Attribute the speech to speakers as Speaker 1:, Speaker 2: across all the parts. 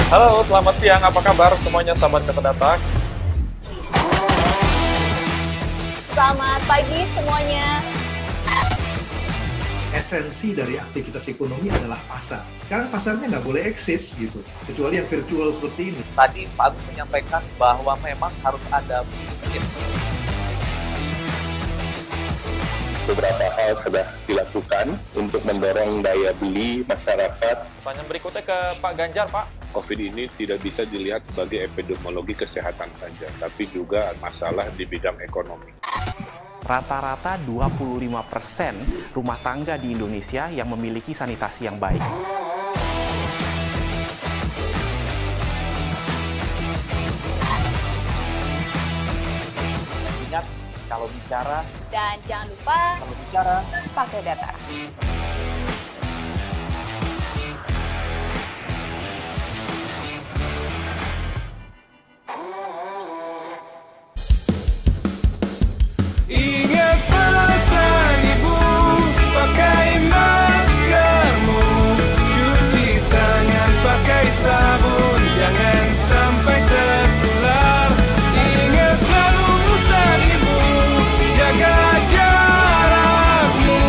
Speaker 1: Halo, selamat siang. Apa kabar semuanya sahabat Kata Data?
Speaker 2: Selamat pagi semuanya.
Speaker 3: Esensi dari aktivitas ekonomi adalah pasar. Sekarang pasarnya nggak boleh eksis gitu, kecuali yang virtual seperti ini.
Speaker 4: Tadi Pak Agus menyampaikan bahwa memang harus ada
Speaker 5: beberapa hal sudah dilakukan untuk mendorong daya beli masyarakat.
Speaker 1: Pertanyaan berikutnya ke Pak Ganjar, Pak.
Speaker 6: COVID ini tidak bisa dilihat sebagai epidemiologi kesehatan saja, tapi juga masalah di bidang ekonomi.
Speaker 7: Rata-rata 25% rumah tangga di Indonesia yang memiliki sanitasi yang baik.
Speaker 4: Ingat, kalau bicara
Speaker 2: Dan jangan lupa
Speaker 4: pakai data.
Speaker 8: Ingat pesan ibu, pakai maskermu, cuci tangan pakai sabun, jangan sampai tertular. Ingat selalu pesan ibu, jaga jarakmu,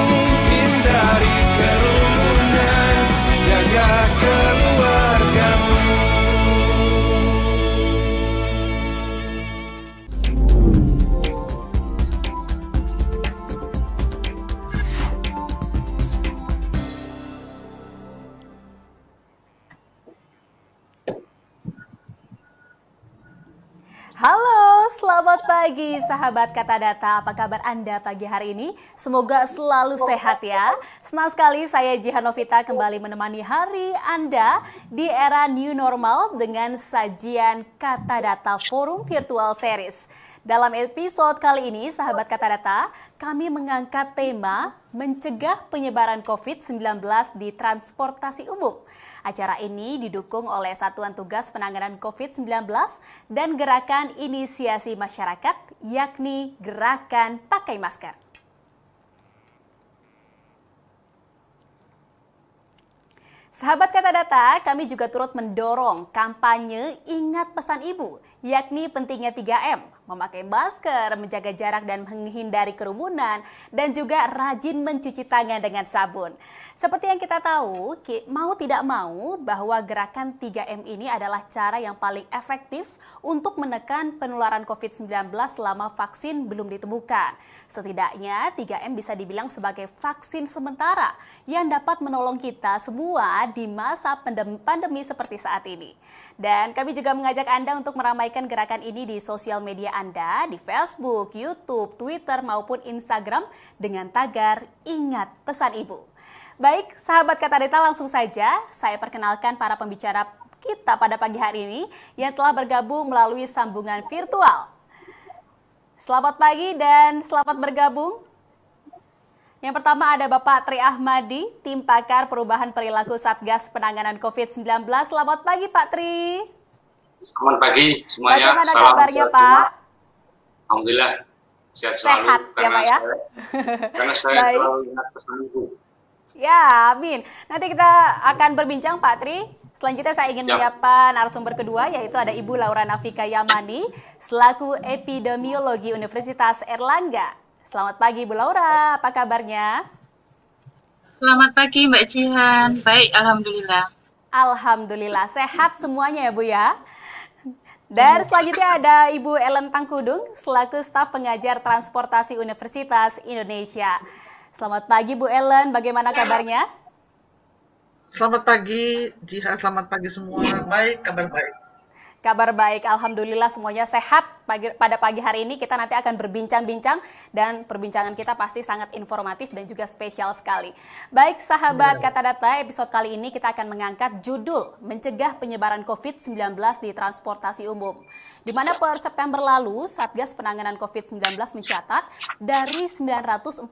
Speaker 8: hindari kerumunan, jaga keluargamu.
Speaker 2: halo, selamat pagi sahabat Kata Data. Apa kabar Anda pagi hari ini? Semoga selalu sehat ya. Senang sekali saya Jihan Novita kembali menemani hari Anda di era new normal dengan sajian Kata Data Forum Virtual Series. Dalam episode kali ini, sahabat Kata Data, kami mengangkat tema mencegah penyebaran COVID-19 di transportasi umum. Acara ini didukung oleh Satuan Tugas Penanganan COVID-19 dan Gerakan Inisiasi Masyarakat, yakni Gerakan Pakai Masker. Sahabat Kata Data, kami juga turut mendorong kampanye Ingat Pesan Ibu, yakni pentingnya 3M, memakai masker, menjaga jarak dan menghindari kerumunan, dan juga rajin mencuci tangan dengan sabun. Seperti yang kita tahu, mau tidak mau bahwa gerakan 3M ini adalah cara yang paling efektif untuk menekan penularan COVID-19 selama vaksin belum ditemukan. Setidaknya 3M bisa dibilang sebagai vaksin sementara yang dapat menolong kita semua di masa pandemi seperti saat ini. Dan kami juga mengajak Anda untuk meramaikan gerakan ini di sosial media Anda, di Facebook, YouTube, Twitter, maupun Instagram dengan tagar Ingat Pesan Ibu. Baik, sahabat Kata Data, langsung saja saya perkenalkan para pembicara kita pada pagi hari ini yang telah bergabung melalui sambungan virtual. Selamat pagi dan selamat bergabung. Yang pertama ada Bapak Tri Ahmadi, Tim Pakar Perubahan Perilaku Satgas Penanganan COVID-19. Selamat pagi Pak Tri.
Speaker 9: Selamat pagi semuanya.
Speaker 2: Bagaimana
Speaker 9: Salam
Speaker 2: kabarnya
Speaker 9: sehat
Speaker 2: Pak?
Speaker 9: semua. Alhamdulillah sehat selalu.
Speaker 2: Sehat ya Pak ya?
Speaker 9: Karena saya
Speaker 2: Baik.
Speaker 9: selalu ingat pesan ibu.
Speaker 2: Ya, amin. Nanti kita akan berbincang Pak Tri. Selanjutnya saya ingin menyapa narasumber kedua, yaitu ada Ibu Laura Nafika Yamani, selaku Epidemiologi Universitas Erlangga. Selamat pagi Bu Laura, apa kabarnya?
Speaker 10: Selamat pagi Mbak Jihan, baik Alhamdulillah.
Speaker 2: Alhamdulillah, sehat semuanya ya Bu ya. Dan selanjutnya ada Ibu Ellen Tangkudung, selaku staf pengajar transportasi Universitas Indonesia. Selamat pagi Bu Ellen, bagaimana kabarnya?
Speaker 11: Selamat pagi Jihan, selamat pagi semua. Baik, kabar baik.
Speaker 2: Kabar baik, Alhamdulillah semuanya sehat. Pada pagi hari ini kita nanti akan berbincang-bincang dan perbincangan kita pasti sangat informatif dan juga spesial sekali. Baik sahabat Kata Data, episode kali ini kita akan mengangkat judul Mencegah Penyebaran COVID-19 di Transportasi Umum. Di mana per September lalu, Satgas Penanganan COVID-19 mencatat dari 944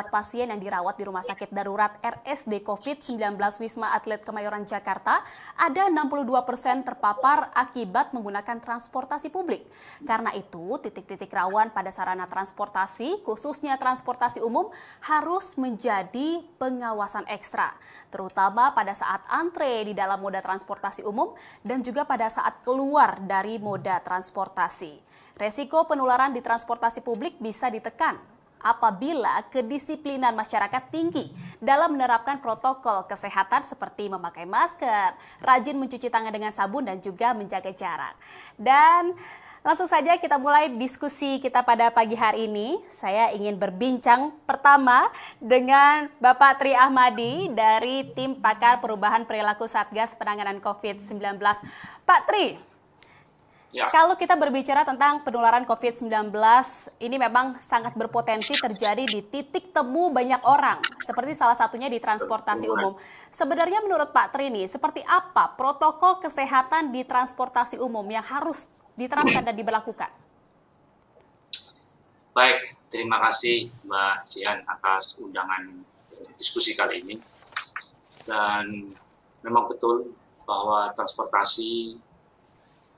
Speaker 2: pasien yang dirawat di Rumah Sakit Darurat RSD COVID-19 Wisma Atlet Kemayoran Jakarta, ada 62% terpapar akibat terlibat menggunakan transportasi publik. Karena itu, titik-titik rawan pada sarana transportasi, khususnya transportasi umum, harus menjadi pengawasan ekstra, terutama pada saat antre di dalam moda transportasi umum dan juga pada saat keluar dari moda transportasi. Resiko penularan di transportasi publik bisa ditekan apabila kedisiplinan masyarakat tinggi dalam menerapkan protokol kesehatan seperti memakai masker, rajin mencuci tangan dengan sabun dan juga menjaga jarak. Dan langsung saja kita mulai diskusi kita pada pagi hari ini. Saya ingin berbincang pertama dengan Bapak Tri Ahmadi dari Tim Pakar Perubahan Perilaku Satgas Penanganan COVID-19. Pak Tri,
Speaker 9: Ya.
Speaker 2: kalau kita berbicara tentang penularan COVID-19, ini memang sangat berpotensi terjadi di titik temu banyak orang, seperti salah satunya di transportasi umum. Sebenarnya menurut Pak Tri nih, seperti apa protokol kesehatan di transportasi umum yang harus diterapkan dan diberlakukan?
Speaker 9: Baik, terima kasih Mbak Jihan atas undangan diskusi kali ini. Dan memang betul bahwa transportasi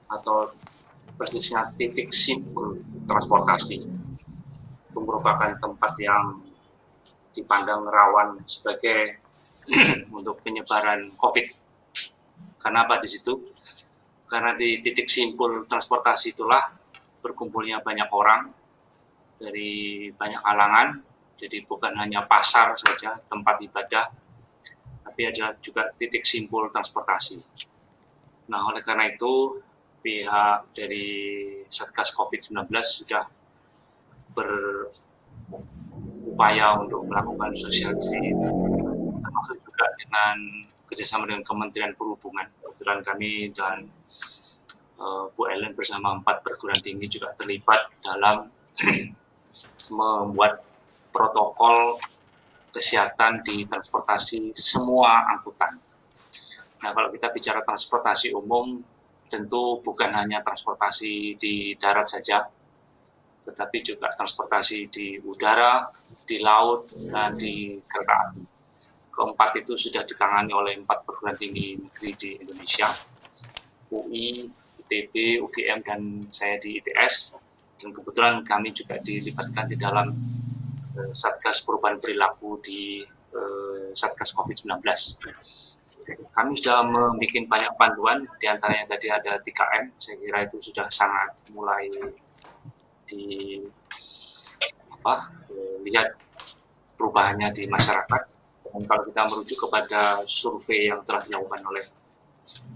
Speaker 9: atau persisnya titik simpul transportasi itu merupakan tempat yang dipandang rawan sebagai untuk penyebaran COVID. Kenapa di situ? Karena di titik simpul transportasi itulah berkumpulnya banyak orang dari banyak kalangan, jadi bukan hanya pasar saja, tempat ibadah, tapi ada juga titik simpul transportasi. Nah, oleh karena itu, pihak dari Satgas COVID-19 sudah berupaya untuk melakukan sosialisasi, termasuk juga dengan kerjasama dengan Kementerian Perhubungan. Kebetulan kami dan Bu Ellen bersama 4 perguruan tinggi juga terlibat dalam membuat protokol kesehatan di transportasi semua angkutan. Nah, kalau kita bicara transportasi umum, tentu bukan hanya transportasi di darat saja, tetapi juga transportasi di udara, di laut, dan di kereta api. Keempat itu sudah ditangani oleh 4 perguruan tinggi negeri di Indonesia, UI, ITB, UGM, dan saya di ITS. Dan kebetulan kami juga dilibatkan di dalam Satgas Perubahan Perilaku di Satgas COVID-19. Kami sudah membuat banyak panduan, diantaranya tadi ada 3M, saya kira itu sudah sangat mulai lihat perubahannya di masyarakat. Dan kalau kita merujuk kepada survei yang telah dilakukan oleh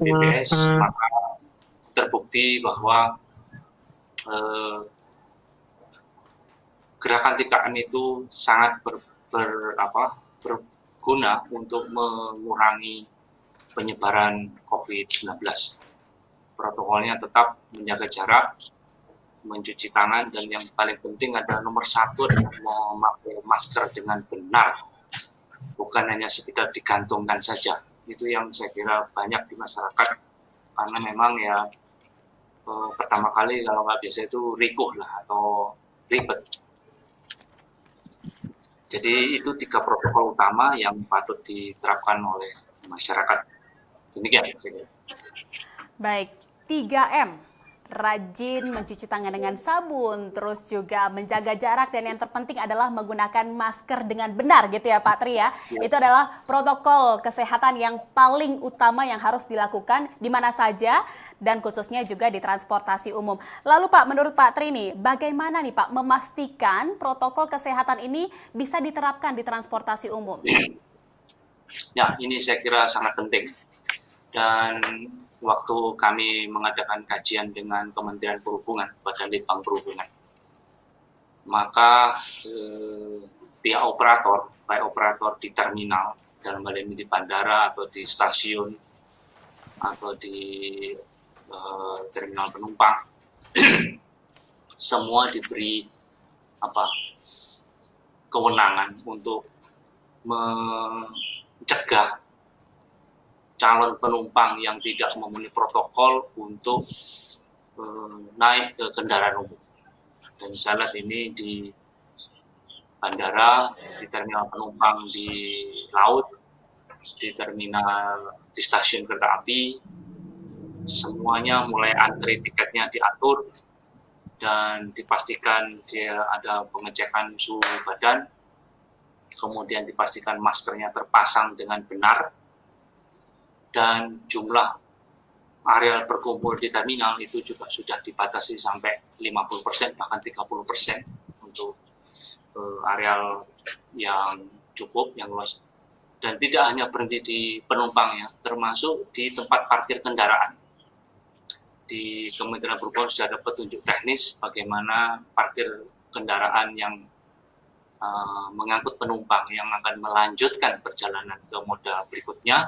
Speaker 9: BPS, maka terbukti bahwa gerakan 3M itu sangat berguna untuk mengurangi penyebaran COVID-19. Protokolnya tetap menjaga jarak, mencuci tangan, dan yang paling penting adalah nomor 1 adalah memakai masker dengan benar, bukan hanya sekedar digantungkan saja. Itu yang saya kira banyak di masyarakat, karena memang ya pertama kali kalau nggak biasa itu rikuh lah atau ribet. Jadi itu 3 protokol utama yang patut diterapkan oleh masyarakat. Demikian saya.
Speaker 2: Baik, 3M, rajin mencuci tangan dengan sabun, terus juga menjaga jarak, dan yang terpenting adalah menggunakan masker dengan benar gitu ya Pak Tri ya. Itu adalah protokol kesehatan yang paling utama yang harus dilakukan di mana saja dan khususnya juga di transportasi umum. Lalu Pak, menurut Pak Tri nih, bagaimana nih Pak memastikan protokol kesehatan ini bisa diterapkan di transportasi umum?
Speaker 9: Ya, ini saya kira sangat penting. Dan waktu kami mengadakan kajian dengan Kementerian Perhubungan, Badan Litbang Perhubungan, maka pihak operator, baik operator di terminal, dalam hal ini di bandara atau di stasiun atau di terminal penumpang, semua diberi kewenangan untuk mencegah calon penumpang yang tidak memenuhi protokol untuk naik ke kendaraan umum. Dan saya lihat ini di bandara, di terminal penumpang di laut, di terminal, di stasiun kereta api, semuanya mulai antri tiketnya diatur dan dipastikan dia ada pengecekan suhu badan, kemudian dipastikan maskernya terpasang dengan benar, dan jumlah area berkumpul di terminal itu juga sudah dibatasi sampai 50%, bahkan 30% untuk areal yang cukup, yang luas. Dan tidak hanya berhenti di penumpangnya, termasuk di tempat parkir kendaraan. Di Kementerian Perhubungan sudah ada petunjuk teknis bagaimana parkir kendaraan yang mengangkut penumpang yang akan melanjutkan perjalanan ke moda berikutnya,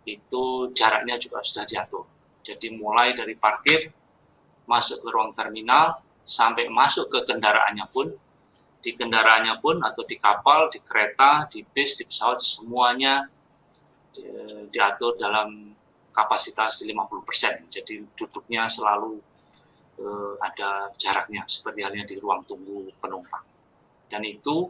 Speaker 9: itu jaraknya juga sudah diatur. Jadi mulai dari parkir, masuk ke ruang terminal, sampai masuk ke kendaraannya pun, di kendaraannya pun atau di kapal, di kereta, di bis, di pesawat, semuanya diatur dalam kapasitas 50%. Jadi duduknya selalu ada jaraknya, seperti halnya di ruang tunggu penumpang. Dan itu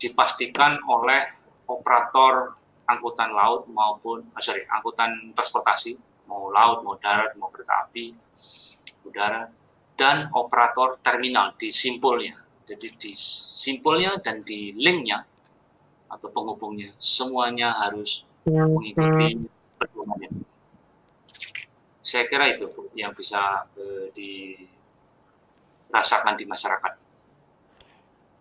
Speaker 9: dipastikan oleh operator angkutan laut maupun angkutan transportasi, mau laut, mau darat, mau kereta api, udara, dan operator terminal di simpulnya. Jadi di simpulnya dan di linknya atau penghubungnya, semuanya harus mengikuti pedoman itu. Saya kira itu Bu, yang bisa dirasakan di masyarakat.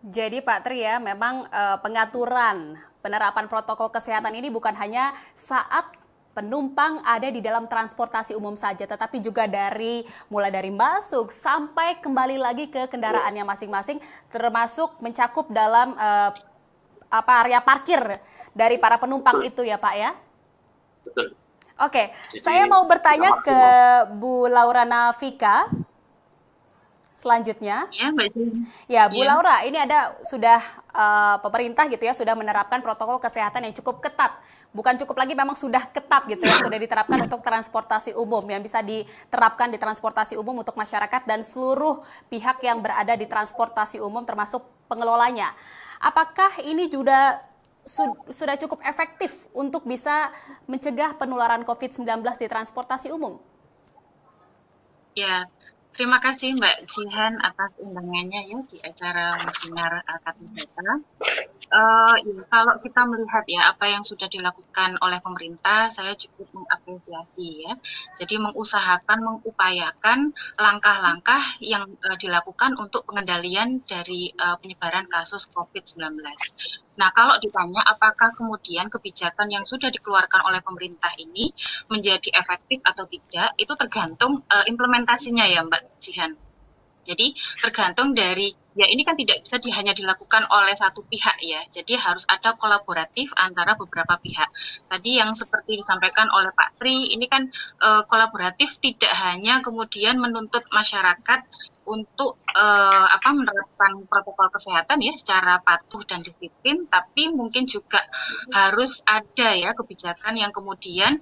Speaker 2: Jadi Pak Tri ya, memang pengaturan penerapan protokol kesehatan ini bukan hanya saat penumpang ada di dalam transportasi umum saja, tetapi juga mulai dari masuk sampai kembali lagi ke kendaraannya masing-masing, termasuk mencakup dalam area parkir dari para penumpang itu ya Pak ya?
Speaker 9: Betul.
Speaker 2: Oke, saya mau bertanya ke Bu Laura Navika selanjutnya.
Speaker 10: Ya, Mbak.
Speaker 2: Ya, Bu Laura, ini sudah pemerintah gitu ya, sudah menerapkan protokol kesehatan yang cukup ketat. Bukan cukup lagi, memang sudah ketat gitu ya, sudah diterapkan untuk transportasi umum, yang bisa diterapkan di transportasi umum untuk masyarakat dan seluruh pihak yang berada di transportasi umum termasuk pengelolanya. Apakah ini sudah cukup efektif untuk bisa mencegah penularan COVID-19 di transportasi umum?
Speaker 10: Ya, terima kasih Mbak Jihan atas undangannya ya di acara webinar Katadata. Ya, kalau kita melihat ya apa yang sudah dilakukan oleh pemerintah, saya cukup mengapresiasi ya. Jadi mengupayakan langkah-langkah yang dilakukan untuk pengendalian dari penyebaran kasus COVID-19. Nah, kalau ditanya apakah kemudian kebijakan yang sudah dikeluarkan oleh pemerintah ini menjadi efektif atau tidak, itu tergantung implementasinya ya Mbak Jihan. Jadi tergantung dari, ya ini kan tidak bisa hanya dilakukan oleh satu pihak ya, jadi harus ada kolaboratif antara beberapa pihak. Tadi yang seperti disampaikan oleh Pak Tri, ini kan kolaboratif tidak hanya kemudian menuntut masyarakat untuk menerapkan protokol kesehatan ya secara patuh dan disiplin, tapi mungkin juga harus ada ya kebijakan yang kemudian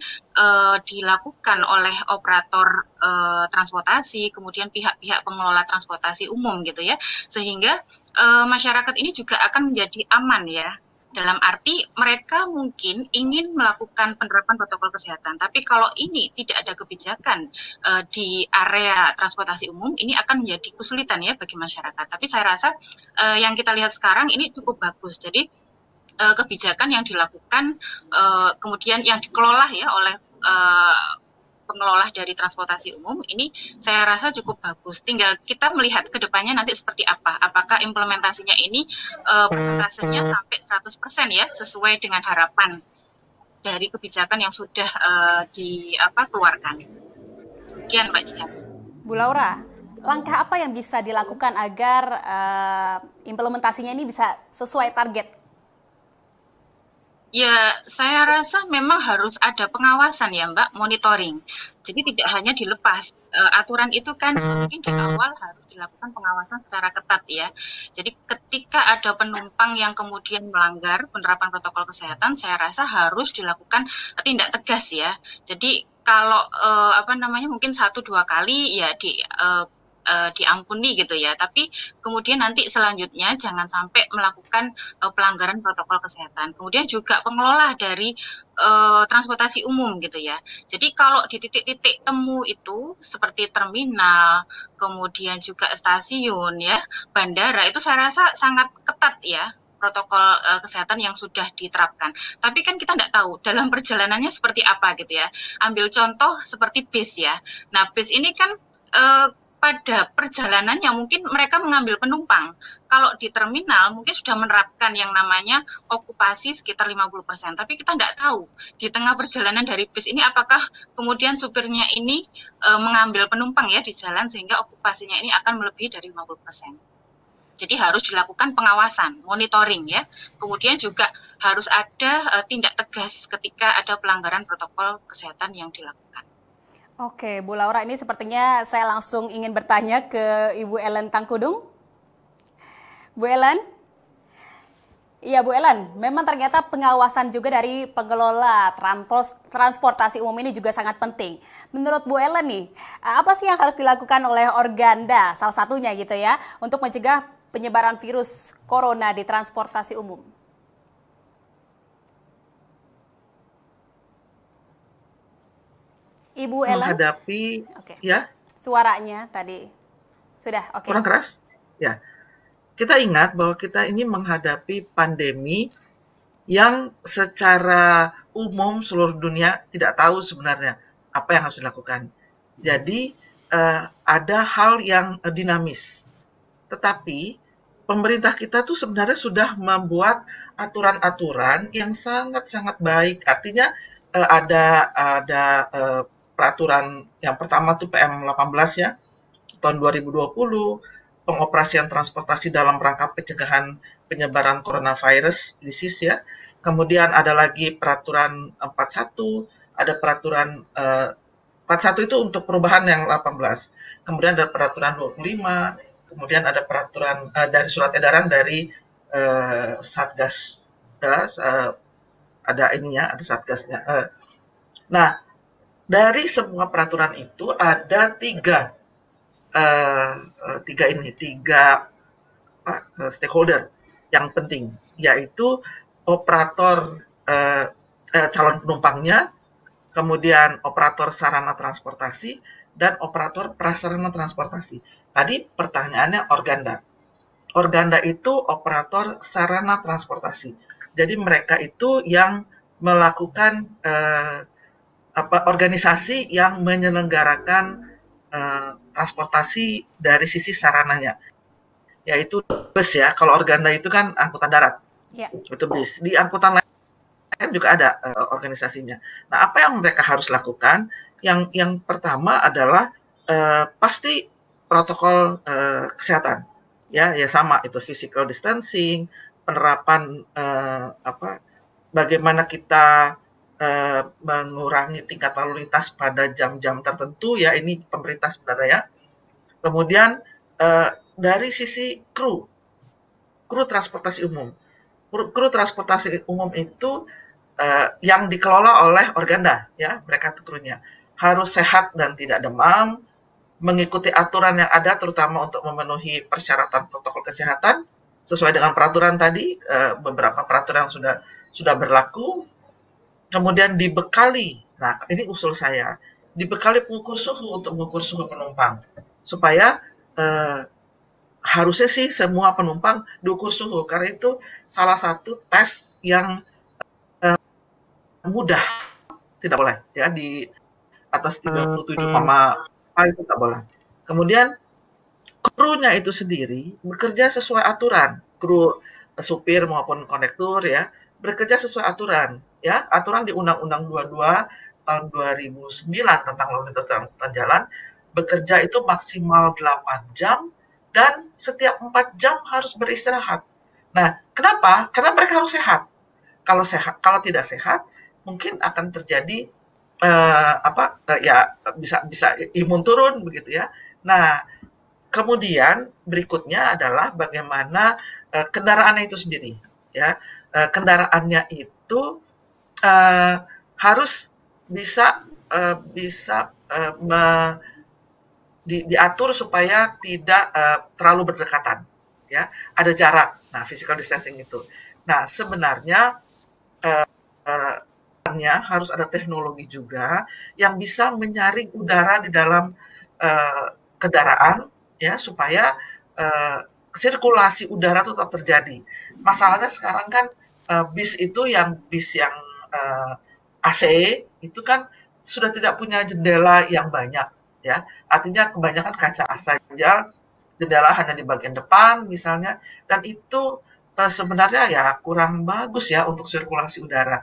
Speaker 10: dilakukan oleh operator transportasi, kemudian pihak-pihak pengelola transportasi umum gitu ya, sehingga masyarakat ini juga akan menjadi aman ya. Dalam arti mereka mungkin ingin melakukan penerapan protokol kesehatan, tapi kalau ini tidak ada kebijakan di area transportasi umum, ini akan menjadi kesulitan ya bagi masyarakat. Tapi saya rasa yang kita lihat sekarang ini cukup bagus. Jadi kebijakan yang dilakukan kemudian yang dikelola ya oleh pengelola dari transportasi umum ini saya rasa cukup bagus. Tinggal kita melihat ke depannya nanti seperti apa. Apakah implementasinya ini persentasenya sampai 100% ya sesuai dengan harapan dari kebijakan yang sudah dikeluarkan. Sekian Mbak Jihan.
Speaker 2: Bu Laura, langkah apa yang bisa dilakukan agar implementasinya ini bisa sesuai target?
Speaker 10: Ya, saya rasa memang harus ada pengawasan ya Mbak, monitoring. Jadi tidak hanya dilepas. Aturan itu kan mungkin di awal harus dilakukan pengawasan secara ketat ya. Jadi ketika ada penumpang yang kemudian melanggar penerapan protokol kesehatan, saya rasa harus dilakukan tindak tegas ya. Jadi kalau mungkin 1-2 kali ya diampuni gitu ya. Tapi kemudian nanti selanjutnya jangan sampai melakukan pelanggaran protokol kesehatan. Kemudian juga pengelola dari transportasi umum gitu ya. Jadi kalau di titik-titik temu itu seperti terminal, kemudian juga stasiun ya, bandara itu saya rasa sangat ketat ya protokol kesehatan yang sudah diterapkan. Tapi kan kita tidak tahu dalam perjalanannya seperti apa gitu ya. Ambil contoh seperti bis ya. Nah, bis ini kan pada perjalanannya mungkin mereka mengambil penumpang. Kalau di terminal mungkin sudah menerapkan yang namanya okupasi sekitar 50%. Tapi kita tidak tahu di tengah perjalanan dari bis ini apakah kemudian supirnya ini mengambil penumpang ya di jalan sehingga okupasinya ini akan melebihi dari 50%. Jadi harus dilakukan pengawasan, monitoring ya. Kemudian juga harus ada tindak tegas ketika ada pelanggaran protokol kesehatan yang dilakukan.
Speaker 2: Oke, Bu Laura, ini sepertinya saya langsung ingin bertanya ke Ibu Ellen Tangkudung. Bu Ellen? Iya, Bu Ellen, memang ternyata pengawasan juga dari pengelola transportasi umum ini juga sangat penting. Menurut Bu Ellen nih, apa sih yang harus dilakukan oleh Organda, salah satunya gitu ya, untuk mencegah penyebaran virus corona di transportasi umum? Ibu Ellen?
Speaker 11: Menghadapi, ya?
Speaker 2: Suaranya tadi sudah oke.
Speaker 11: Kurang keras? Ya. Kita ingat bahwa kita ini menghadapi pandemi yang secara umum seluruh dunia tidak tahu sebenarnya apa yang harus dilakukan. Jadi ada hal yang dinamis. Tetapi pemerintah kita tuh sebenarnya sudah membuat aturan-aturan yang sangat-sangat baik. Artinya ada peraturan yang pertama tuh PM18 ya, tahun 2020, pengoperasian transportasi dalam rangka pencegahan penyebaran coronavirus disease ya. Kemudian ada lagi peraturan 41, ada peraturan 41 itu untuk perubahan yang 18. Kemudian ada peraturan 25, kemudian ada peraturan dari surat edaran dari Satgas, ada ininya, ada Satgasnya. Nah, dari semua peraturan itu ada tiga stakeholder yang penting, yaitu operator calon penumpangnya, kemudian operator sarana transportasi, dan operator prasarana transportasi. Tadi pertanyaannya Organda. Organda itu operator sarana transportasi. Jadi mereka itu yang melakukan organisasi yang menyelenggarakan transportasi dari sisi sarananya, yaitu bus ya. Kalau Organda itu kan angkutan darat, itu bus. Di angkutan lain juga ada organisasinya. Nah, apa yang mereka harus lakukan? Yang pertama adalah pasti protokol kesehatan, ya sama itu physical distancing, penerapan bagaimana kita mengurangi tingkat lalu lintas pada jam-jam tertentu ya, ini pemerintah sebenarnya ya. Kemudian dari sisi kru transportasi umum. Kru transportasi umum itu yang dikelola oleh Organda ya, mereka krunya harus sehat dan tidak demam, mengikuti aturan yang ada terutama untuk memenuhi persyaratan protokol kesehatan sesuai dengan peraturan tadi, beberapa peraturan sudah berlaku. Kemudian dibekali, nah ini usul saya, dibekali pengukur suhu untuk mengukur suhu penumpang. Supaya harusnya sih semua penumpang diukur suhu, karena itu salah satu tes yang mudah, tidak boleh ya, di atas 37, itu tidak boleh. Kemudian krunya itu sendiri bekerja sesuai aturan, kru supir maupun kondektur ya, bekerja sesuai aturan. Ya, aturan di Undang-Undang 22 tahun 2009 tentang lalu lintas dan angkutan jalan, bekerja itu maksimal 8 jam dan setiap 4 jam harus beristirahat. Nah, kenapa? Karena mereka harus sehat. Kalau tidak sehat, mungkin akan terjadi bisa imun turun begitu ya. Nah, kemudian berikutnya adalah bagaimana kendaraannya itu sendiri ya. Kendaraannya itu harus bisa diatur supaya tidak terlalu berdekatan, ya, ada jarak. Nah, physical distancing itu. Nah, sebenarnya harus ada teknologi juga yang bisa menyaring udara di dalam kendaraan, ya, supaya sirkulasi udara itu tetap terjadi. Masalahnya sekarang kan bis yang AC itu kan sudah tidak punya jendela yang banyak, ya. Artinya kebanyakan kaca saja, jendela hanya di bagian depan misalnya, dan itu sebenarnya ya kurang bagus ya untuk sirkulasi udara.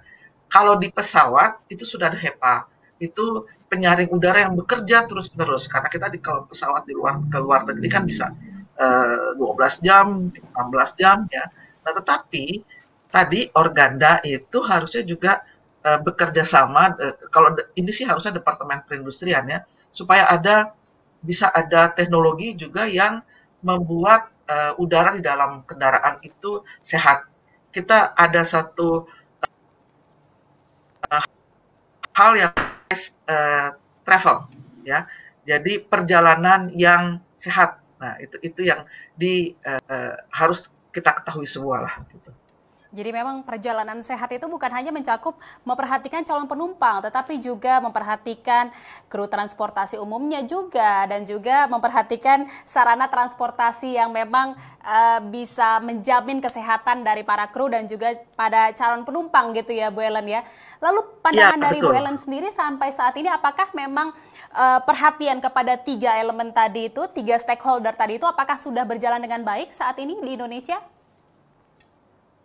Speaker 11: Kalau di pesawat itu sudah ada HEPA, itu penyaring udara yang bekerja terus-menerus, karena kita kalau pesawat ke luar negeri kan bisa 12 jam, 16 jam ya. Nah, tetapi tadi Organda itu harusnya juga bekerja sama, kalau ini sih harusnya Departemen Perindustrian ya, supaya bisa ada teknologi juga yang membuat udara di dalam kendaraan itu sehat. Kita ada satu hal yang travel, ya. Jadi perjalanan yang sehat. Nah, itu yang harus kita ketahui semua lah. Gitu.
Speaker 2: Jadi memang perjalanan sehat itu bukan hanya mencakup memperhatikan calon penumpang, tetapi juga memperhatikan kru transportasi umumnya juga, dan juga memperhatikan sarana transportasi yang memang bisa menjamin kesehatan dari para kru dan juga pada calon penumpang gitu ya, Bu Ellen ya. Lalu pandangan dari Bu Ellen sendiri sampai saat ini, apakah memang perhatian kepada 3 elemen tadi itu, 3 stakeholder tadi itu, apakah sudah berjalan dengan baik saat ini di Indonesia?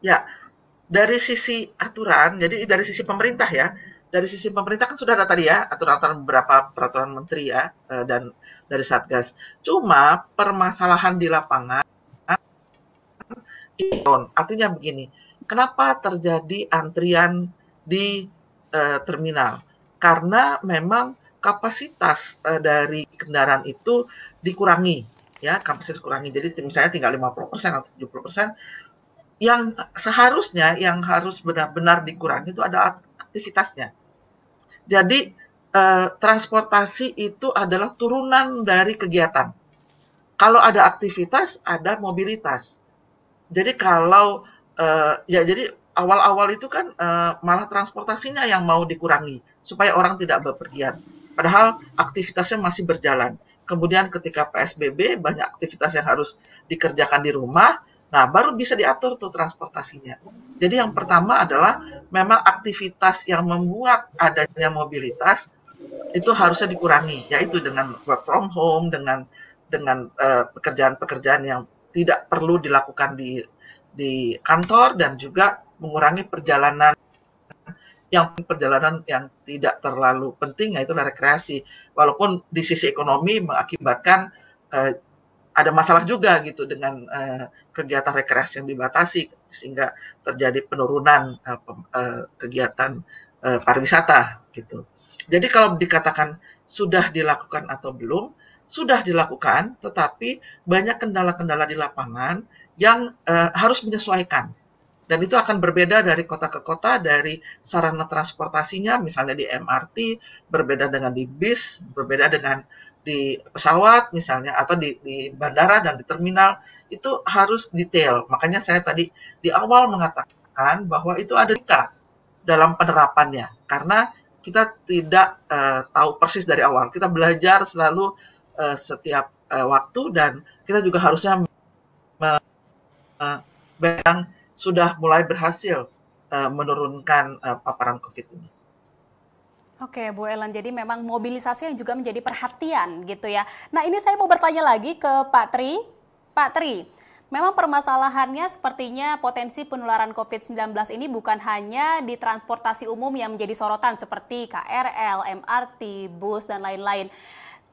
Speaker 11: Ya, dari sisi aturan, jadi dari sisi pemerintah ya, dari sisi pemerintah kan sudah ada tadi ya, beberapa peraturan menteri ya, dan dari Satgas. Cuma permasalahan di lapangan, artinya begini, kenapa terjadi antrian di terminal? Karena memang kapasitas dari kendaraan itu dikurangi, ya, kapasitas dikurangi. Jadi misalnya tinggal 50% atau 70%, yang seharusnya yang harus benar-benar dikurangi itu ada aktivitasnya. Jadi transportasi itu adalah turunan dari kegiatan. Kalau ada aktivitas, ada mobilitas. Jadi kalau jadi awal-awal itu kan malah transportasinya yang mau dikurangi supaya orang tidak bepergian. Padahal aktivitasnya masih berjalan. Kemudian ketika PSBB banyak aktivitas yang harus dikerjakan di rumah. Nah, baru bisa diatur tuh transportasinya. Jadi yang pertama adalah memang aktivitas yang membuat adanya mobilitas itu harusnya dikurangi, yaitu dengan work from home, dengan pekerjaan-pekerjaan yang tidak perlu dilakukan di kantor, dan juga mengurangi perjalanan yang tidak terlalu penting, yaitu rekreasi. Walaupun di sisi ekonomi mengakibatkan ada masalah juga gitu dengan kegiatan rekreasi yang dibatasi, sehingga terjadi penurunan kegiatan pariwisata gitu. Jadi kalau dikatakan sudah dilakukan atau belum, sudah dilakukan, tetapi banyak kendala-kendala di lapangan yang harus menyesuaikan. Dan itu akan berbeda dari kota ke kota, dari sarana transportasinya, misalnya di MRT, berbeda dengan di bis, berbeda dengan di pesawat misalnya, atau di bandara dan di terminal, itu harus detail. Makanya saya tadi di awal mengatakan bahwa itu ada duka dalam penerapannya, karena kita tidak tahu persis dari awal. Kita belajar selalu setiap waktu, dan kita juga harusnya yang sudah mulai berhasil menurunkan paparan COVID ini.
Speaker 2: Oke, Bu Ellen, jadi memang mobilisasi yang juga menjadi perhatian gitu ya. Nah, ini saya mau bertanya lagi ke Pak Tri. Pak Tri, memang permasalahannya sepertinya potensi penularan COVID-19 ini bukan hanya di transportasi umum yang menjadi sorotan seperti KRL, MRT, bus, dan lain-lain.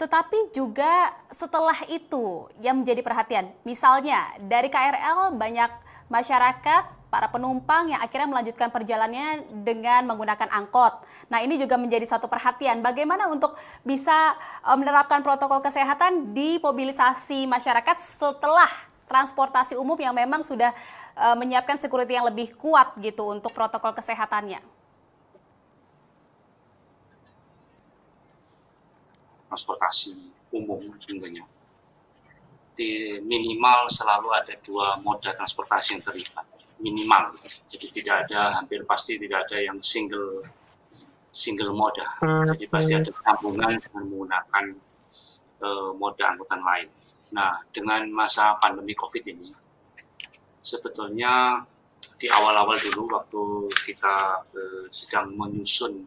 Speaker 2: Tetapi juga setelah itu yang menjadi perhatian. Misalnya dari KRL banyak masyarakat, para penumpang yang akhirnya melanjutkan perjalanannya dengan menggunakan angkot. Nah, ini juga menjadi satu perhatian. Bagaimana untuk bisa menerapkan protokol kesehatan di mobilisasi masyarakat setelah transportasi umum yang memang sudah menyiapkan security yang lebih kuat gitu untuk protokol kesehatannya?
Speaker 9: Transportasi umum tentunya. Minimal selalu ada 2 moda transportasi yang terlibat, minimal. Jadi tidak ada, hampir pasti tidak ada yang single moda. Jadi pasti ada sambungan dengan menggunakan moda angkutan lain. Nah, dengan masa pandemi COVID ini, sebetulnya di awal-awal dulu waktu kita sedang menyusun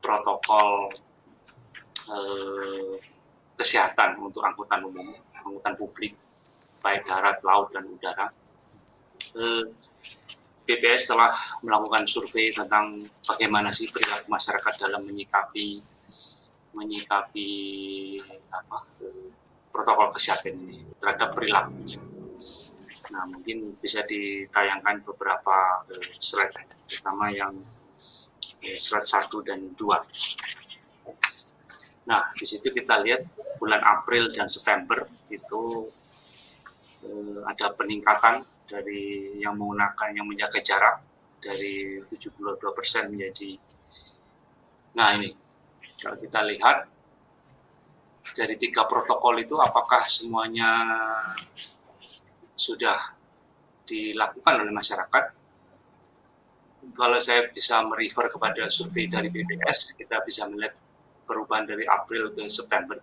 Speaker 9: protokol kesehatan untuk angkutan umum, angkutan publik, baik darat, laut, dan udara, BPS telah melakukan survei tentang bagaimana sih perilaku masyarakat dalam menyikapi protokol kesehatan ini terhadap perilaku. Nah, mungkin bisa ditayangkan beberapa slide, terutama yang slide 1 dan 2. Nah, di situ kita lihat bulan April dan September itu ada peningkatan dari yang menjaga jarak dari 72% menjadi. Nah, ini kalau kita lihat dari 3 protokol itu apakah semuanya sudah dilakukan oleh masyarakat? Kalau saya bisa merefer kepada survei dari BPS, kita bisa melihat perubahan dari April ke September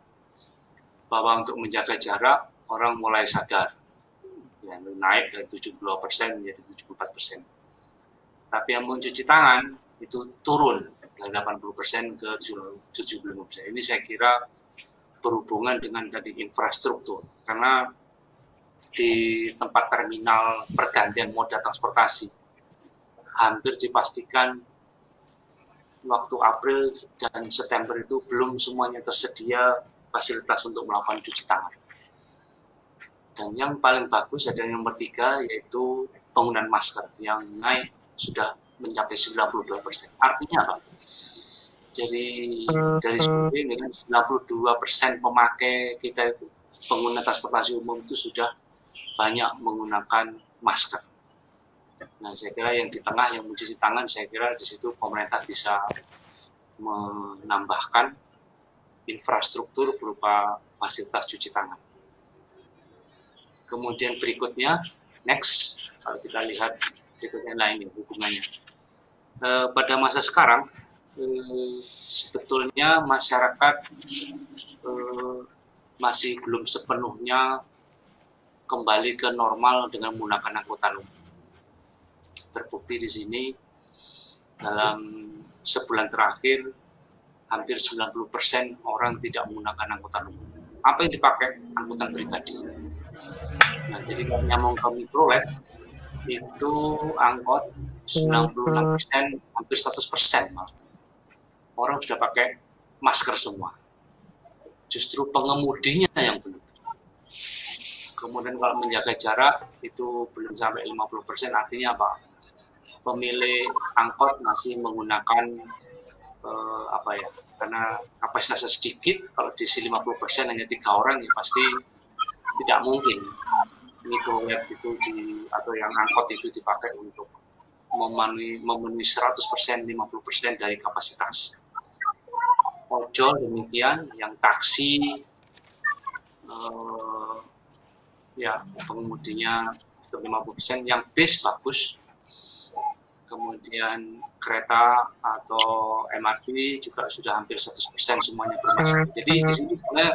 Speaker 9: bahwa untuk menjaga jarak orang mulai sadar, ya, naik dari 72% menjadi 74%. Tapi yang mencuci tangan itu turun dari 80% ke 75%. Ini saya kira berhubungan dengan tadi infrastruktur, karena di tempat terminal pergantian moda transportasi hampir dipastikan waktu April dan September itu belum semuanya tersedia fasilitas untuk melakukan cuci tangan. Dan yang paling bagus ada yang nomor 3, yaitu penggunaan masker yang naik sudah mencapai 92%. Artinya apa? Jadi dari survei dengan 92% pemakai kita itu, pengguna transportasi umum itu sudah banyak menggunakan masker. Nah, saya kira yang di tengah yang mencuci tangan, saya kira di situ pemerintah bisa menambahkan infrastruktur berupa fasilitas cuci tangan. Kemudian berikutnya, next, kalau kita lihat berikutnya lain hubungannya. Pada masa sekarang, sebetulnya masyarakat masih belum sepenuhnya kembali ke normal dengan menggunakan angkutan umum. Terbukti di sini dalam sebulan terakhir hampir 90% orang tidak menggunakan angkutan umum. Apa yang dipakai? Angkutan pribadi. Nah, jadi kalau nyambung ke mikrolet itu angkot 96%, hampir 100% malah. Orang sudah pakai masker semua. Justru pengemudinya yang belum. Kemudian kalau menjaga jarak itu belum sampai 50%, artinya apa? Pemilik angkot masih menggunakan karena kapasitasnya sedikit, kalau diisi 50% hanya 3 orang, ya pasti tidak mungkin mikrolet itu atau yang angkot itu dipakai untuk memenuhi 100%, 50% dari kapasitas. Ojol demikian, yang taksi pengemudinya 50%, yang bis bagus, kemudian kereta atau MRT juga sudah hampir 100% semuanya bermasker. Jadi di sini sebenarnya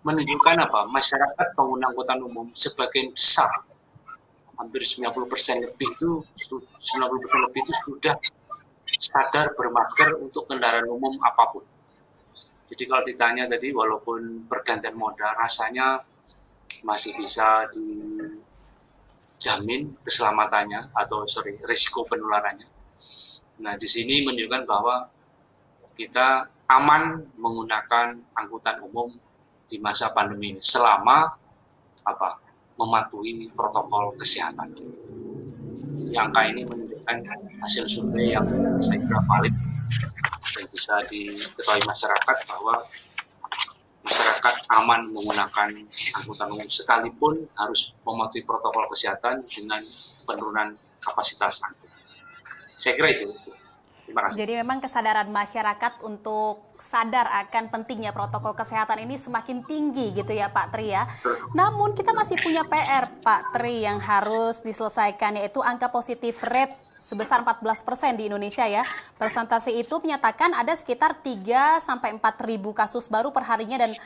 Speaker 9: menunjukkan apa? Masyarakat pengguna angkutan umum sebagian besar, hampir 90% lebih itu sudah sadar bermasker untuk kendaraan umum apapun. Jadi kalau ditanya tadi, walaupun pergantian moda, rasanya masih bisa dijamin keselamatannya risiko penularannya. Nah, di sini menunjukkan bahwa kita aman menggunakan angkutan umum di masa pandemi ini selama mematuhi protokol kesehatan. Jadi angka ini menunjukkan hasil survei yang saya kira valid dan bisa diketahui masyarakat bahwa masyarakat aman menggunakan angkutan umum sekalipun harus mematuhi protokol kesehatan dengan penurunan kapasitas angkut. Saya kira itu. Terima kasih.
Speaker 2: Jadi memang kesadaran masyarakat untuk sadar akan pentingnya protokol kesehatan ini semakin tinggi gitu ya Pak Tri ya. Namun kita masih punya PR Pak Tri yang harus diselesaikan, yaitu angka positif rate sebesar 14% di Indonesia ya. Persentase itu menyatakan ada sekitar 3 sampai 4 ribu kasus baru perharinya, dan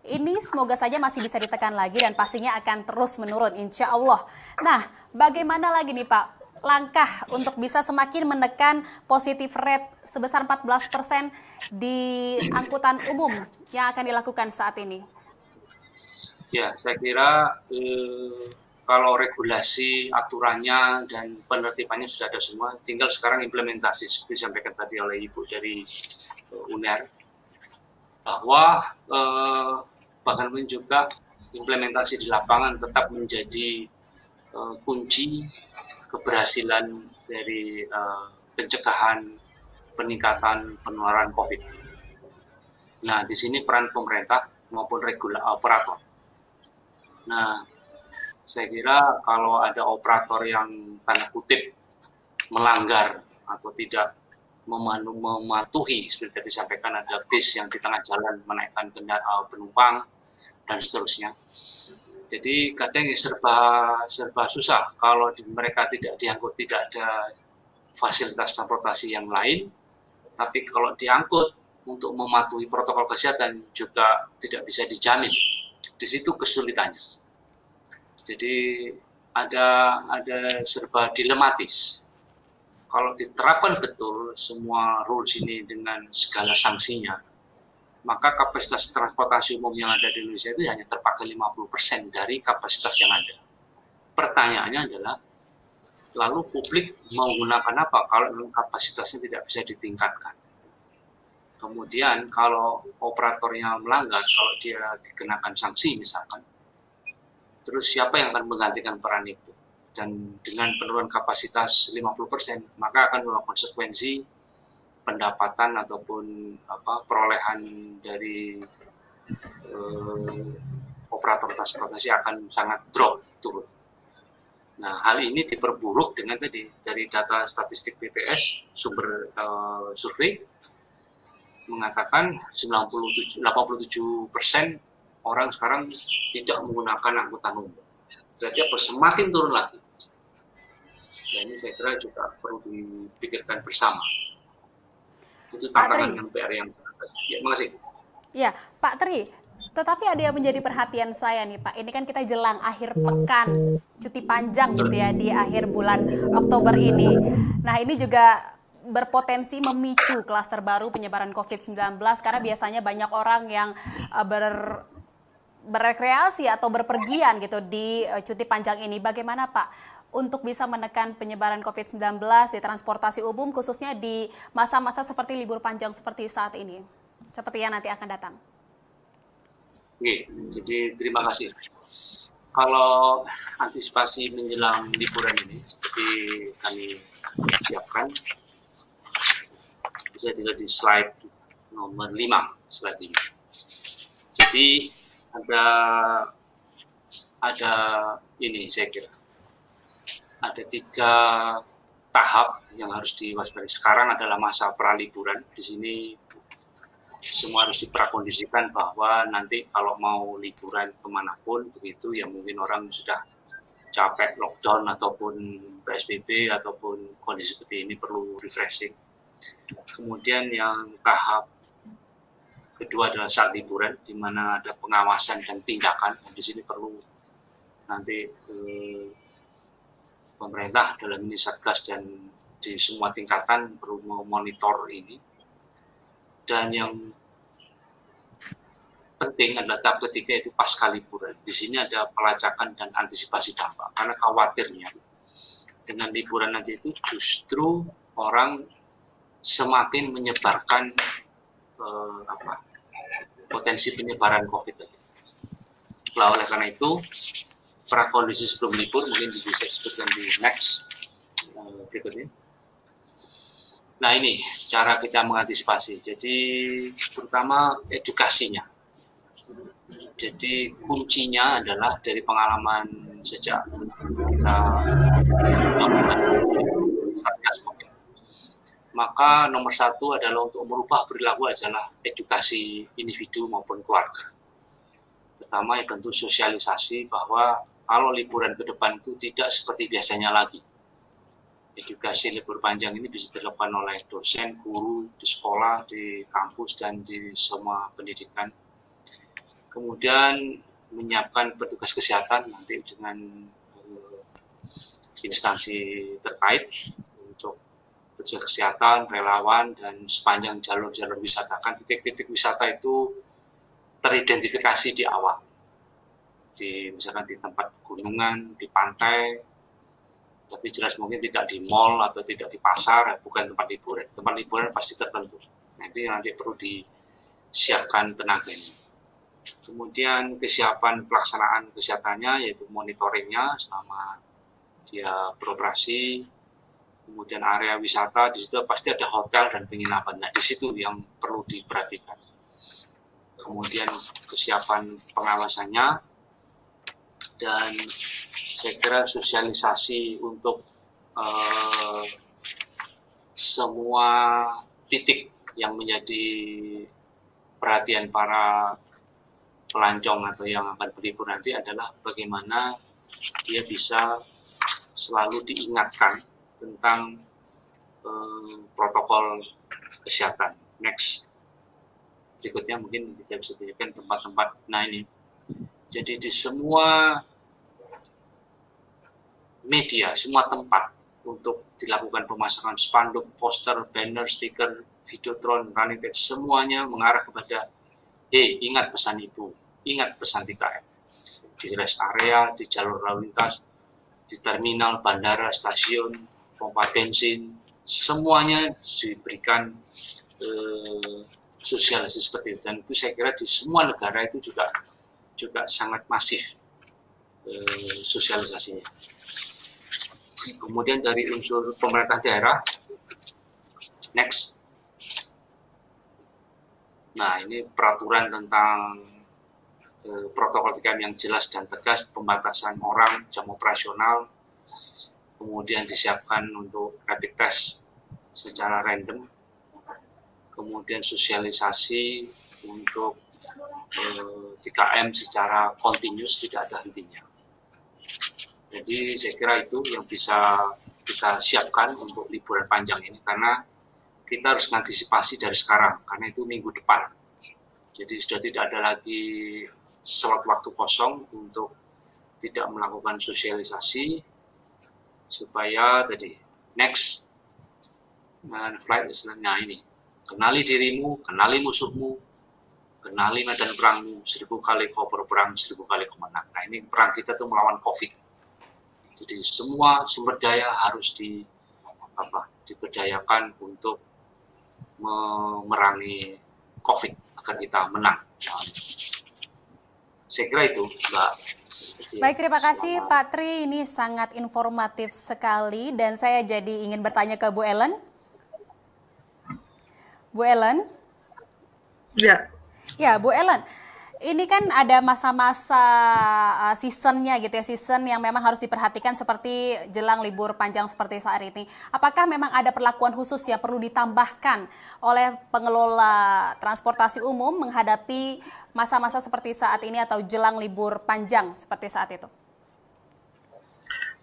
Speaker 2: ini semoga saja masih bisa ditekan lagi dan pastinya akan terus menurun insya Allah. Nah, bagaimana lagi nih Pak langkah untuk bisa semakin menekan positif rate sebesar 14% di angkutan umum yang akan dilakukan saat ini?
Speaker 9: Ya, saya kira kalau regulasi, aturannya, dan penertibannya sudah ada semua, tinggal sekarang implementasi, seperti disampaikan tadi oleh Ibu dari UNER, bahwa bahkan juga implementasi di lapangan tetap menjadi kunci keberhasilan dari pencegahan peningkatan penularan COVID. Nah, di sini peran pemerintah maupun operator. Nah, saya kira kalau ada operator yang tanda kutip melanggar atau tidak mematuhi, seperti tadi disampaikan ada bis yang di tengah jalan menaikkan penumpang dan seterusnya. Jadi kadang serba susah kalau mereka tidak diangkut, tidak ada fasilitas transportasi yang lain, tapi kalau diangkut untuk mematuhi protokol kesehatan juga tidak bisa dijamin. Di situ kesulitannya. Jadi ada serba dilematis. Kalau diterapkan betul semua rules ini dengan segala sanksinya, maka kapasitas transportasi umum yang ada di Indonesia itu hanya terpakai 50% dari kapasitas yang ada. Pertanyaannya adalah, lalu publik mau menggunakan apa kalau kapasitasnya tidak bisa ditingkatkan? Kemudian kalau operatornya melanggar, kalau dia dikenakan sanksi misalkan, terus siapa yang akan menggantikan peran itu? Dan dengan penurunan kapasitas 50%, maka akan membawa konsekuensi pendapatan ataupun perolehan dari operator transportasi akan sangat turun. Nah, hal ini diperburuk dengan tadi dari data statistik BPS sumber survei mengatakan 87% orang sekarang tidak menggunakan angkutan umum. Berarti semakin turun lagi. Dan ini saya kira juga perlu dipikirkan bersama. Itu tantangan yang PR yang ya, makasih.
Speaker 2: Ya, Pak Tri, tetapi ada yang menjadi perhatian saya nih Pak. Ini kan kita jelang akhir pekan cuti panjang gitu ya di akhir bulan Oktober ini. Nah, ini juga berpotensi memicu klaster baru penyebaran COVID-19 karena biasanya banyak orang yang berrekreasi atau berpergian gitu di cuti panjang ini. Bagaimana Pak untuk bisa menekan penyebaran COVID-19 di transportasi umum khususnya di masa-masa seperti libur panjang seperti saat ini, seperti yang nanti akan datang?
Speaker 9: Oke, jadi terima kasih. Kalau antisipasi menjelang liburan ini seperti kami siapkan, bisa dilihat di slide nomor 5, slide ini. Jadi ada ini saya kira ada 3 tahap yang harus diwaspadai. Sekarang adalah masa praliburan. Di sini semua harus diprakondisikan bahwa nanti kalau mau liburan kemanapun begitu ya mungkin orang sudah capek lockdown ataupun PSBB ataupun kondisi seperti ini perlu refreshing. Kemudian yang tahap kedua adalah saat liburan, di mana ada pengawasan dan tindakan. Di sini perlu nanti pemerintah dalam ini Satgas dan di semua tingkatan perlu memonitor ini. Dan yang penting adalah tahap ketiga yaitu pasca liburan. Di sini ada pelacakan dan antisipasi dampak. Karena khawatirnya dengan liburan nanti itu justru orang semakin menyebarkan potensi penyebaran COVID tadi. Nah, oleh karena itu, prakondisi sebelum libur mungkin bisa disebutkan di next berikutnya. Nah, ini cara kita mengantisipasi. Jadi, terutama edukasinya. Jadi, kuncinya adalah dari pengalaman sejak kita melakukan Satgas COVID. maka nomor satu adalah untuk merubah perilaku adalah edukasi individu maupun keluarga. Pertama ya tentu sosialisasi bahwa kalau liburan ke depan itu tidak seperti biasanya lagi. Edukasi libur panjang ini bisa dilakukan oleh dosen, guru, di sekolah, di kampus, dan di semua pendidikan. Kemudian menyiapkan petugas kesehatan nanti dengan instansi terkait untuk petugas kesehatan, relawan, dan sepanjang jalur-jalur wisata. Kan titik-titik wisata itu teridentifikasi di awal. Misalkan di tempat gunungan, di pantai, tapi jelas mungkin tidak di mall atau tidak di pasar, bukan tempat liburan. Tempat liburan pasti tertentu. Nah, itu yang nanti perlu disiapkan tenaganya. Kemudian kesiapan pelaksanaan kesehatannya, yaitu monitoringnya selama dia beroperasi. Kemudian area wisata, di situ pasti ada hotel dan penginapan. Nah, di situ yang perlu diperhatikan. Kemudian kesiapan pengawasannya, dan saya kira sosialisasi untuk semua titik yang menjadi perhatian para pelancong atau yang akan berlibur nanti adalah bagaimana dia bisa selalu diingatkan tentang protokol kesehatan. Next. Berikutnya mungkin kita bisa tunjukkan tempat-tempat. Nah ini, jadi di semua media, semua tempat untuk dilakukan pemasangan spanduk, poster, banner, stiker, videotron, running text, semuanya mengarah kepada ingat pesan ibu, ingat pesan 3M. Di rest area, di jalur lalu lintas, di terminal, bandara, stasiun, pompa bensin, semuanya diberikan sosialisasi seperti itu. Dan itu saya kira di semua negara itu juga sangat masif sosialisasinya. Kemudian dari unsur pemerintah daerah, next. Nah, ini peraturan tentang protokol 3M yang jelas dan tegas, pembatasan orang, jam operasional, kemudian disiapkan untuk rapid test secara random, kemudian sosialisasi untuk 3M secara kontinus, tidak ada hentinya. Jadi saya kira itu yang bisa kita siapkan untuk liburan panjang ini, karena kita harus mengantisipasi dari sekarang, karena itu minggu depan. Jadi sudah tidak ada lagi slot waktu kosong untuk tidak melakukan sosialisasi, supaya tadi next flight istilahnya ini, kenali dirimu, kenali musuhmu, kenali medan perangmu, 1000 kali kau berperang, 1000 kali kau menang. Nah ini perang kita tuh melawan COVID. Jadi semua sumber daya harus diberdayakan untuk memerangi COVID agar kita menang. Nah, saya kira itu, Mbak.
Speaker 2: Baik, terima kasih Pak Tri. Ini sangat informatif sekali dan saya jadi ingin bertanya ke Bu Ellen. Bu Ellen?
Speaker 11: Ya.
Speaker 2: Ya, Bu Ellen. Ini kan ada masa-masa seasonnya gitu ya, season yang memang harus diperhatikan seperti jelang libur panjang seperti saat ini. Apakah memang ada perlakuan khusus yang perlu ditambahkan oleh pengelola transportasi umum menghadapi masa-masa seperti saat ini atau jelang libur panjang seperti saat itu?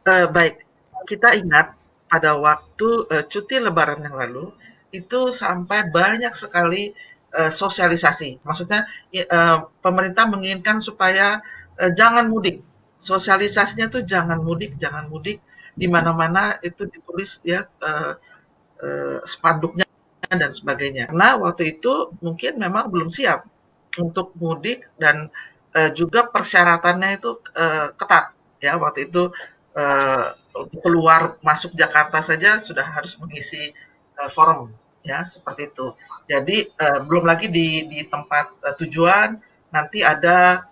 Speaker 11: Baik, kita ingat pada waktu cuti lebaran yang lalu, itu sampai banyak sekali sosialisasi, maksudnya pemerintah menginginkan supaya jangan mudik. Sosialisasinya tuh jangan mudik, di mana-mana itu ditulis ya spanduknya dan sebagainya. Karena waktu itu mungkin memang belum siap untuk mudik dan juga persyaratannya itu ketat ya. Waktu itu untuk keluar masuk Jakarta saja sudah harus mengisi form ya, seperti itu. Jadi belum lagi di tempat tujuan nanti ada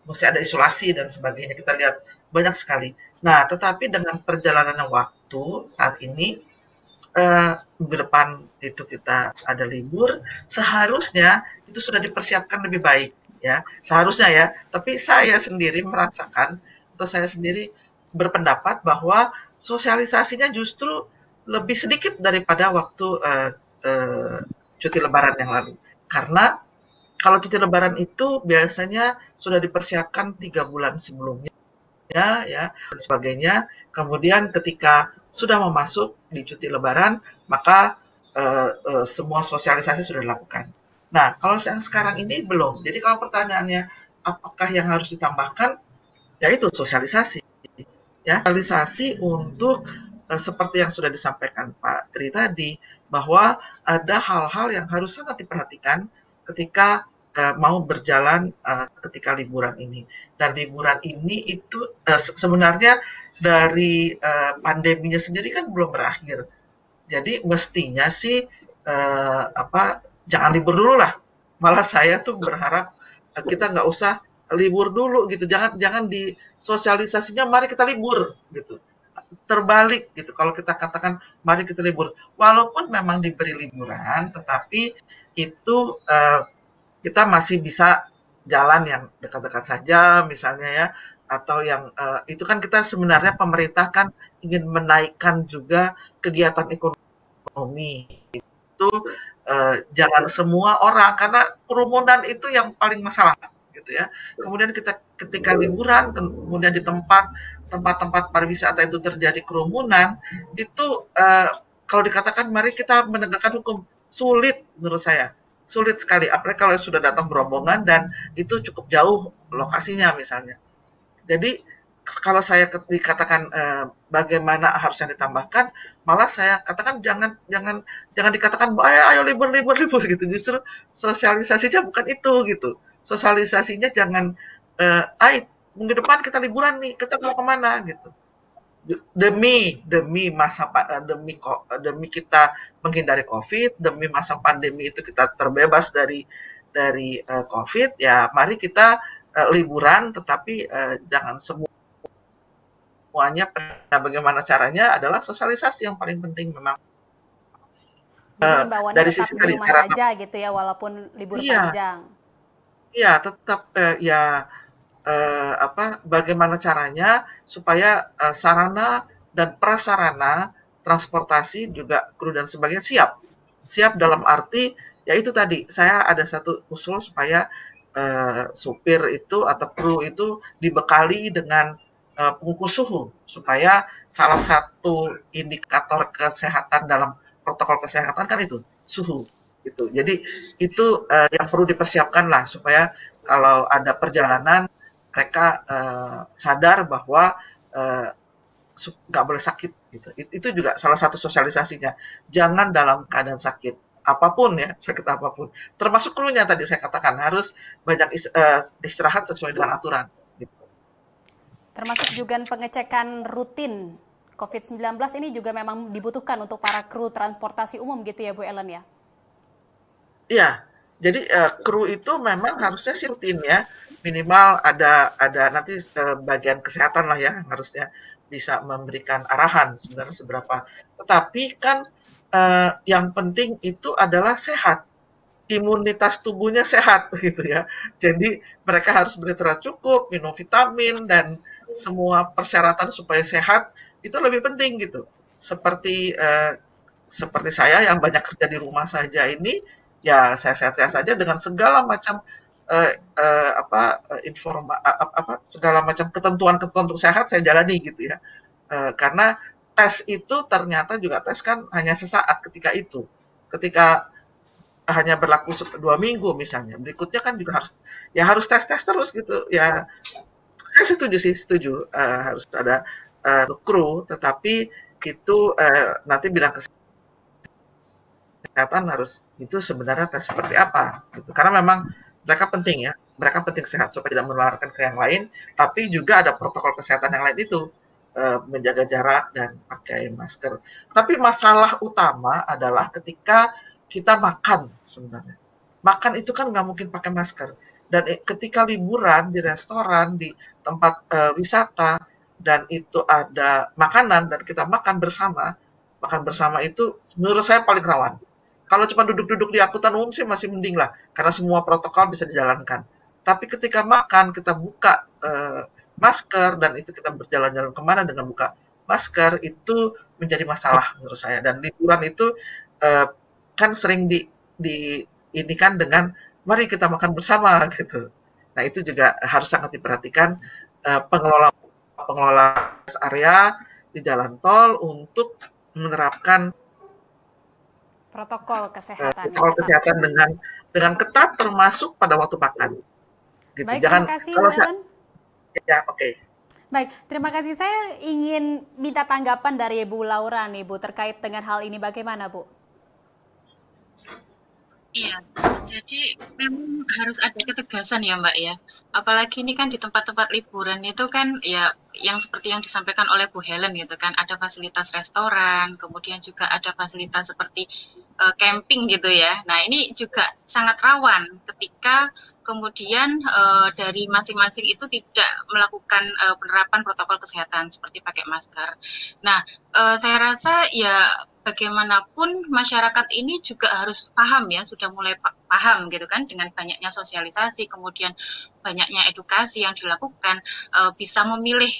Speaker 11: mesti ada isolasi dan sebagainya. Kita lihat banyak sekali. Nah, tetapi dengan perjalanan waktu saat ini minggu depan itu kita ada libur, seharusnya itu sudah dipersiapkan lebih baik ya. Seharusnya ya. Tapi saya sendiri merasakan atau saya sendiri berpendapat bahwa sosialisasinya justru lebih sedikit daripada waktu cuti lebaran yang lalu. Karena kalau cuti lebaran itu biasanya sudah dipersiapkan 3 bulan sebelumnya, ya, dan sebagainya. Kemudian ketika sudah mau masuk di cuti lebaran, maka semua sosialisasi sudah dilakukan. Nah, kalau yang sekarang ini belum. Jadi kalau pertanyaannya apakah yang harus ditambahkan, ya itu sosialisasi. Ya, sosialisasi untuk seperti yang sudah disampaikan Pak Tri tadi, bahwa ada hal-hal yang harus sangat diperhatikan ketika mau berjalan ketika liburan ini. Dan liburan ini itu sebenarnya dari pandeminya sendiri kan belum berakhir. Jadi mestinya sih jangan libur dulu lah. Malah saya tuh berharap kita nggak usah libur dulu gitu. Jangan di sosialisasinya mari kita libur gitu. Terbalik gitu. Kalau kita katakan mari kita libur, walaupun memang diberi liburan, tetapi itu kita masih bisa jalan yang dekat-dekat saja misalnya ya, atau yang itu kan kita sebenarnya pemerintah kan ingin menaikkan juga kegiatan ekonomi. Itu jangan semua orang, karena kerumunan itu yang paling masalah gitu ya. Kemudian kita ketika liburan, kemudian di tempat-tempat pariwisata itu terjadi kerumunan, itu kalau dikatakan mari kita menegakkan hukum, sulit menurut saya. Sulit sekali, apalagi kalau sudah datang berombongan dan itu cukup jauh lokasinya misalnya. Jadi kalau saya dikatakan bagaimana harusnya ditambahkan, malah saya katakan jangan dikatakan ayo libur gitu. Justru sosialisasinya bukan itu gitu. Sosialisasinya jangan minggu depan kita liburan nih, kita mau kemana gitu. Demi kita menghindari COVID, demi masa pandemi itu kita terbebas dari COVID, ya mari kita liburan, tetapi jangan semuanya. Nah, bagaimana caranya adalah sosialisasi yang paling penting memang.
Speaker 2: Jadi dari sisi di rumah saja gitu ya, walaupun libur panjang.
Speaker 11: Iya, tetap bagaimana caranya supaya sarana dan prasarana transportasi juga kru dan sebagainya siap dalam arti ya itu tadi saya ada satu usul supaya supir itu atau kru itu dibekali dengan pengukur suhu supaya salah satu indikator kesehatan dalam protokol kesehatan kan itu suhu gitu. Jadi itu yang perlu dipersiapkan lah supaya kalau ada perjalanan mereka sadar bahwa nggak boleh sakit gitu. Itu juga salah satu sosialisasinya. Jangan dalam keadaan sakit apapun ya, sakit apapun. Termasuk krunya tadi saya katakan harus banyak istirahat sesuai dengan aturan. Gitu.
Speaker 2: Termasuk juga pengecekan rutin COVID-19 ini juga memang dibutuhkan untuk para kru transportasi umum gitu ya Bu Ellen ya?
Speaker 11: Iya, jadi kru itu memang harusnya sih rutin ya. Minimal ada nanti bagian kesehatan lah ya, harusnya bisa memberikan arahan sebenarnya seberapa. Tetapi kan yang penting itu adalah sehat, imunitas tubuhnya sehat gitu ya. Jadi mereka harus beristirahat cukup, minum vitamin dan semua persyaratan supaya sehat itu lebih penting gitu. Seperti saya yang banyak kerja di rumah saja ini, ya saya sehat-sehat saja dengan segala macam segala macam ketentuan sehat saya jalani gitu ya. Karena tes itu ternyata juga tes kan hanya sesaat ketika itu. Ketika hanya berlaku 2 minggu misalnya. Berikutnya kan juga harus tes terus gitu. Ya saya setuju harus ada kru, tetapi itu nanti bidang kesehatan harus itu sebenarnya tes seperti apa gitu. Karena memang mereka penting ya, mereka penting sehat supaya tidak menularkan ke yang lain, tapi juga ada protokol kesehatan yang lain itu, menjaga jarak dan pakai masker. Tapi masalah utama adalah ketika kita makan sebenarnya. Makan itu kan nggak mungkin pakai masker. Dan ketika liburan di restoran, di tempat wisata, dan itu ada makanan dan kita makan bersama itu menurut saya paling rawan. Kalau cuma duduk-duduk di angkutan umum sih masih mending lah, karena semua protokol bisa dijalankan. Tapi ketika makan, kita buka masker, dan itu kita berjalan-jalan kemana dengan buka masker, itu menjadi masalah menurut saya. Dan liburan itu kan sering ini kan dengan mari kita makan bersama gitu. Nah itu juga harus sangat diperhatikan pengelola area di jalan tol untuk menerapkan
Speaker 2: Protokol kesehatan.
Speaker 11: dengan ketat termasuk pada waktu makan. Gitu.
Speaker 2: Baik,
Speaker 11: Jangan
Speaker 2: terima kasih,
Speaker 11: kalau
Speaker 2: Bu Ellen.
Speaker 11: ya oke.
Speaker 2: Baik, terima kasih. Saya ingin minta tanggapan dari Bu Laura nih, Bu, terkait dengan hal ini. Bagaimana, Bu?
Speaker 10: Iya, jadi memang harus ada ketegasan ya Mbak ya. Apalagi ini kan di tempat-tempat liburan itu kan ya yang seperti yang disampaikan oleh Bu Helen gitu kan, ada fasilitas restoran, kemudian juga ada fasilitas seperti camping gitu ya. Nah ini juga sangat rawan ketika kemudian dari masing-masing itu tidak melakukan penerapan protokol kesehatan seperti pakai masker. Nah saya rasa ya bagaimanapun masyarakat ini juga harus paham ya, sudah mulai paham gitu kan dengan banyaknya sosialisasi, kemudian banyaknya edukasi yang dilakukan, bisa memilih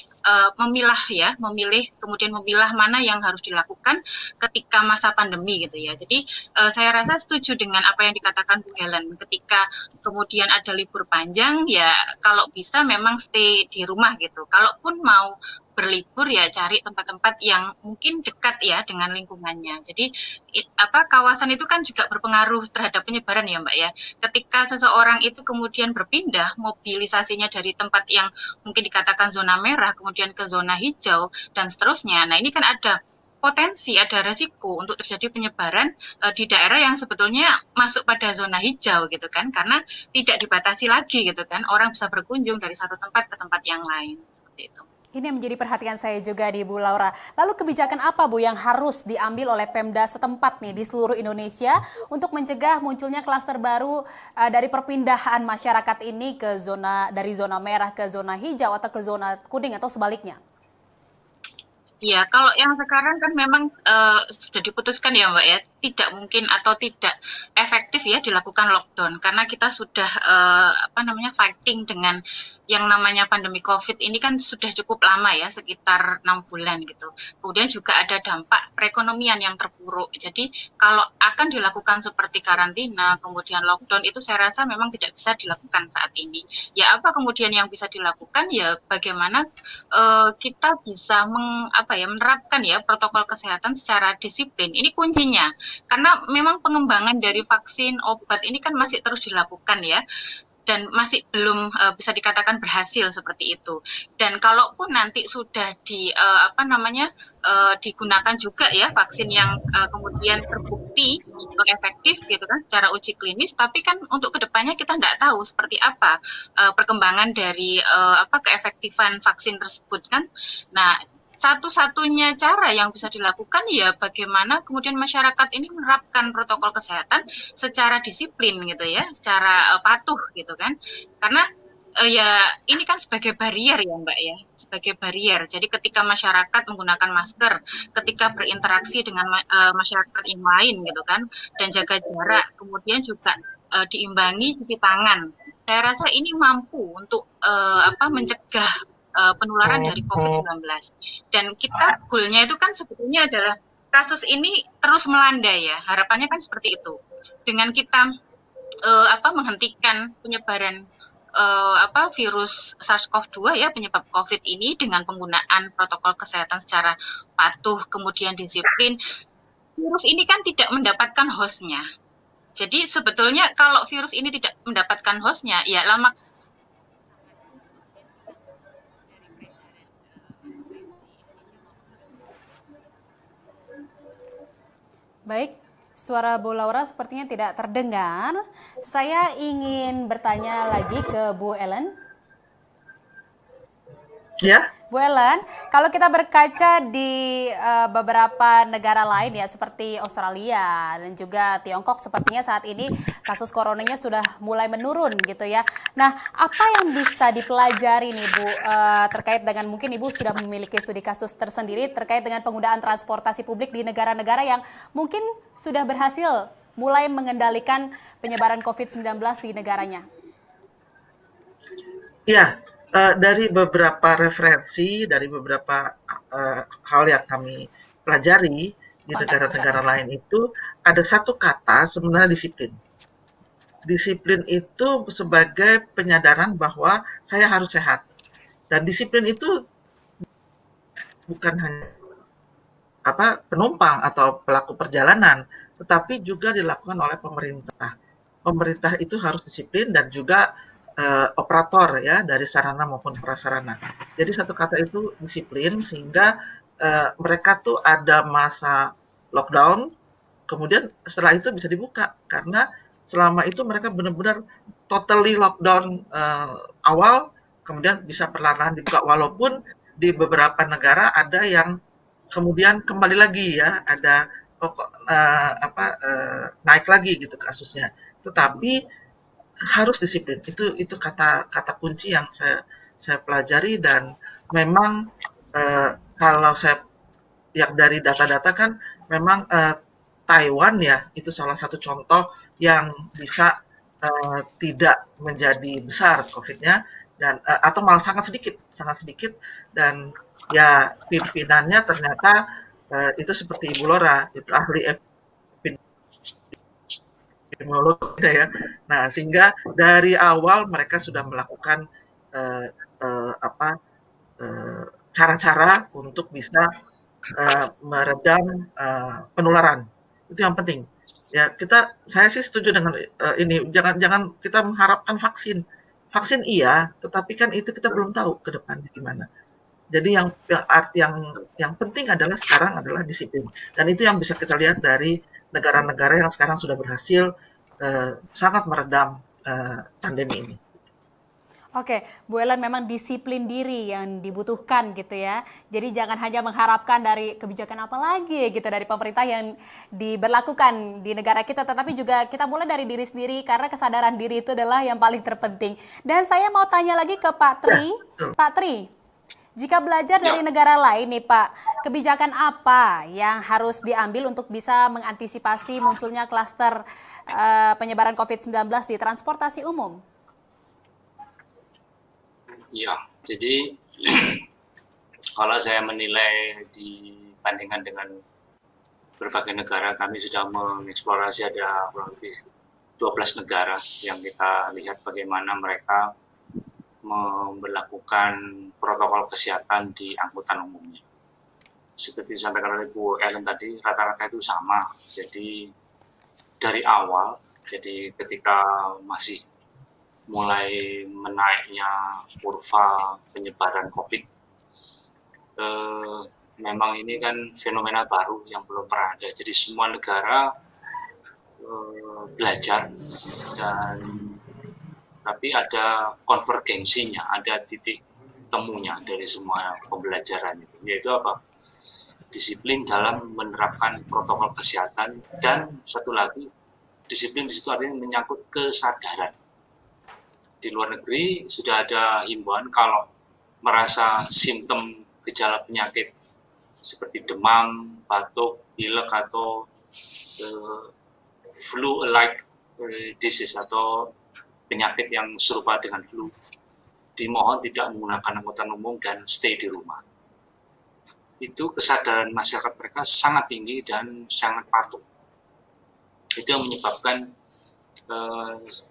Speaker 10: kemudian memilah mana yang harus dilakukan ketika masa pandemi gitu ya. Jadi saya rasa setuju dengan apa yang dikatakan Bu Helen, ketika kemudian ada libur panjang ya kalau bisa memang stay di rumah gitu. Kalaupun mau berlibur ya cari tempat-tempat yang mungkin dekat ya dengan lingkungannya. Jadi kawasan itu kan juga berpengaruh terhadap penyebaran ya Mbak ya. Ketika seseorang itu kemudian berpindah mobilisasinya dari tempat yang mungkin dikatakan zona merah kemudian ke zona hijau dan seterusnya. Nah ini kan ada potensi, ada resiko untuk terjadi penyebaran di daerah yang sebetulnya masuk pada zona hijau gitu kan, karena tidak dibatasi lagi gitu kan, orang bisa berkunjung dari satu tempat ke tempat yang lain seperti itu.
Speaker 2: Ini yang menjadi perhatian saya juga di Bu Laura. Lalu kebijakan apa Bu yang harus diambil oleh Pemda setempat nih di seluruh Indonesia untuk mencegah munculnya klaster baru dari perpindahan masyarakat ini ke dari zona merah ke zona hijau atau ke zona kuning atau sebaliknya?
Speaker 10: Iya, kalau yang sekarang kan memang sudah diputuskan ya Mbak ya, tidak mungkin atau tidak efektif ya dilakukan lockdown karena kita sudah fighting dengan yang namanya pandemi COVID ini kan sudah cukup lama ya, sekitar 6 bulan gitu. Kemudian juga ada dampak perekonomian yang terpuruk. Jadi kalau akan dilakukan seperti karantina, kemudian lockdown itu saya rasa memang tidak bisa dilakukan saat ini. Ya apa kemudian yang bisa dilakukan ya bagaimana kita bisa menerapkan ya protokol kesehatan secara disiplin. Ini kuncinya. Karena memang pengembangan dari vaksin, obat ini kan masih terus dilakukan ya. Dan masih belum bisa dikatakan berhasil seperti itu. Dan kalaupun nanti sudah digunakan juga ya vaksin yang kemudian terbukti efektif gitu kan secara uji klinis, tapi kan untuk kedepannya kita tidak tahu seperti apa perkembangan dari keefektifan vaksin tersebut kan. Nah satu-satunya cara yang bisa dilakukan ya bagaimana kemudian masyarakat ini menerapkan protokol kesehatan secara disiplin gitu ya, secara patuh gitu kan. Karena ya ini kan sebagai barrier ya Mbak ya, sebagai barrier. Jadi ketika masyarakat menggunakan masker, ketika berinteraksi dengan masyarakat yang lain gitu kan, dan jaga jarak, kemudian juga diimbangi cuci tangan. Saya rasa ini mampu untuk mencegah penularan dari COVID-19. Dan kita goalnya itu kan sebetulnya adalah kasus ini terus melandai ya, harapannya kan seperti itu. Dengan kita menghentikan penyebaran virus SARS-CoV-2 ya, penyebab COVID ini dengan penggunaan protokol kesehatan secara patuh, kemudian disiplin, virus ini kan tidak mendapatkan hostnya. Jadi sebetulnya kalau virus ini tidak mendapatkan hostnya, ya lama.
Speaker 2: Baik, suara Bu Laura sepertinya tidak terdengar. Saya ingin bertanya lagi ke Bu Ellen.
Speaker 11: Ya.
Speaker 2: Bu Ellen, kalau kita berkaca di beberapa negara lain ya seperti Australia dan juga Tiongkok, sepertinya saat ini kasus coronanya sudah mulai menurun gitu ya. Nah, apa yang bisa dipelajari nih Bu terkait dengan mungkin Ibu sudah memiliki studi kasus tersendiri terkait dengan penggunaan transportasi publik di negara-negara yang mungkin sudah berhasil mulai mengendalikan penyebaran COVID-19 di negaranya?
Speaker 11: Ya. Dari beberapa referensi, dari beberapa hal yang kami pelajari di negara-negara lain itu ada satu kata sebenarnya disiplin. Disiplin itu sebagai penyadaran bahwa saya harus sehat. Dan disiplin itu bukan hanya penumpang atau pelaku perjalanan, tetapi juga dilakukan oleh pemerintah. Pemerintah itu harus disiplin dan juga operator ya dari sarana maupun prasarana. Jadi satu kata itu disiplin sehingga mereka tuh ada masa lockdown, kemudian setelah itu bisa dibuka karena selama itu mereka benar-benar totally lockdown awal, kemudian bisa perlahan-lahan dibuka walaupun di beberapa negara ada yang kemudian kembali lagi ya, ada naik lagi gitu kasusnya. Tetapi harus disiplin. Itu kata kunci yang saya pelajari dan memang kalau saya yang dari data-data kan memang Taiwan ya itu salah satu contoh yang bisa tidak menjadi besar COVID-nya dan atau malah sangat sedikit dan ya pimpinannya ternyata itu seperti Ibu Lora itu ahli epidemiologi ya. Nah sehingga dari awal mereka sudah melakukan cara-cara untuk bisa meredam penularan. Itu yang penting. Ya saya sih setuju dengan ini. Jangan kita mengharapkan vaksin. Vaksin iya, tetapi kan itu kita belum tahu ke depan gimana. Jadi yang penting adalah sekarang adalah disiplin. Dan itu yang bisa kita lihat dari negara-negara yang sekarang sudah berhasil sangat meredam pandemi ini.
Speaker 2: Oke, Bu Ellen, memang disiplin diri yang dibutuhkan gitu ya. Jadi jangan hanya mengharapkan dari kebijakan apa lagi gitu dari pemerintah yang diberlakukan di negara kita, tetapi juga kita mulai dari diri sendiri karena kesadaran diri itu adalah yang paling terpenting. Dan saya mau tanya lagi ke Pak Tri. Pak Tri, jika belajar dari negara lain nih Pak, kebijakan apa yang harus diambil untuk bisa mengantisipasi munculnya klaster penyebaran COVID-19 di transportasi umum?
Speaker 9: Ya, jadi kalau saya menilai dibandingkan dengan berbagai negara, kami sudah mengeksplorasi ada kurang lebih 12 negara yang kita lihat bagaimana mereka memberlakukan protokol kesehatan di angkutan umumnya. Seperti disampaikan oleh Bu Ellen tadi, rata-rata itu sama. Jadi dari awal, jadi ketika masih mulai menaiknya kurva penyebaran COVID, memang ini kan fenomena baru yang belum pernah ada. Jadi semua negara belajar tapi ada konvergensinya, ada titik temunya dari semua pembelajaran itu, yaitu apa? Disiplin dalam menerapkan protokol kesehatan dan satu lagi disiplin di situ artinya menyangkut kesadaran. Di luar negeri sudah ada himbauan kalau merasa simptom gejala penyakit seperti demam, batuk, pilek atau flu-like disease atau penyakit yang serupa dengan flu, dimohon tidak menggunakan angkutan umum dan stay di rumah. Itu kesadaran masyarakat mereka sangat tinggi dan sangat patuh. Itu yang menyebabkan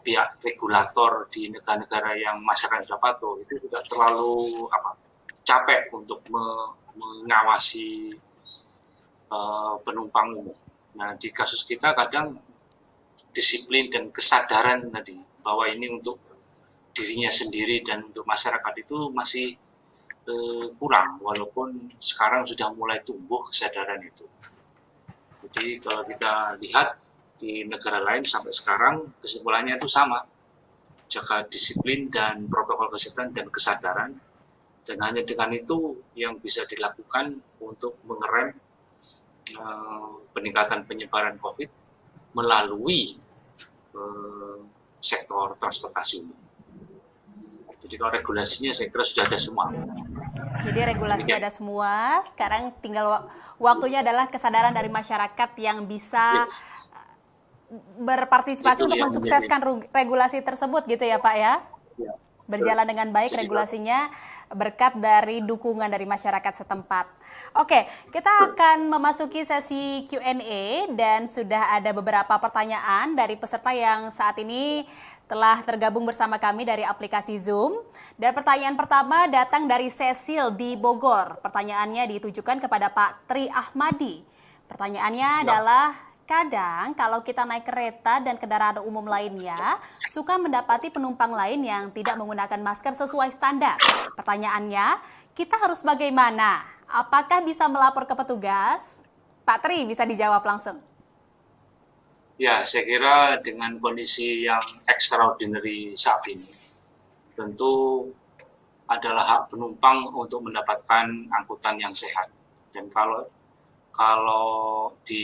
Speaker 9: pihak regulator di negara-negara yang masyarakat sudah patuh itu tidak terlalu capek untuk mengawasi penumpang umum. Nah di kasus kita kadang disiplin dan kesadaran tadi bahwa ini untuk dirinya sendiri dan untuk masyarakat itu masih kurang, walaupun sekarang sudah mulai tumbuh kesadaran itu. Jadi kalau kita lihat di negara lain sampai sekarang kesimpulannya itu sama, jaga disiplin dan protokol kesehatan dan kesadaran, dan hanya dengan itu yang bisa dilakukan untuk mengerem peningkatan penyebaran COVID melalui sektor transportasi umum. Jadi kalau regulasinya saya kira sudah ada semua.
Speaker 2: Jadi regulasi ada semua, sekarang tinggal waktunya adalah kesadaran dari masyarakat yang bisa berpartisipasi untuk mensukseskan regulasi tersebut gitu ya Pak ya? berjalan dengan baik regulasinya berkat dari dukungan dari masyarakat setempat. Oke, kita akan memasuki sesi Q&A dan sudah ada beberapa pertanyaan dari peserta yang saat ini telah tergabung bersama kami dari aplikasi Zoom. Dan pertanyaan pertama datang dari Cecil di Bogor. Pertanyaannya ditujukan kepada Pak Tri Ahmadi. Pertanyaannya adalah, kadang kalau kita naik kereta dan kendaraan umum lainnya, suka mendapati penumpang lain yang tidak menggunakan masker sesuai standar. Pertanyaannya, kita harus bagaimana? Apakah bisa melapor ke petugas? Pak Tri, bisa dijawab langsung.
Speaker 9: Ya, saya kira dengan kondisi yang extraordinary saat ini, tentu adalah hak penumpang untuk mendapatkan angkutan yang sehat. Dan kalau di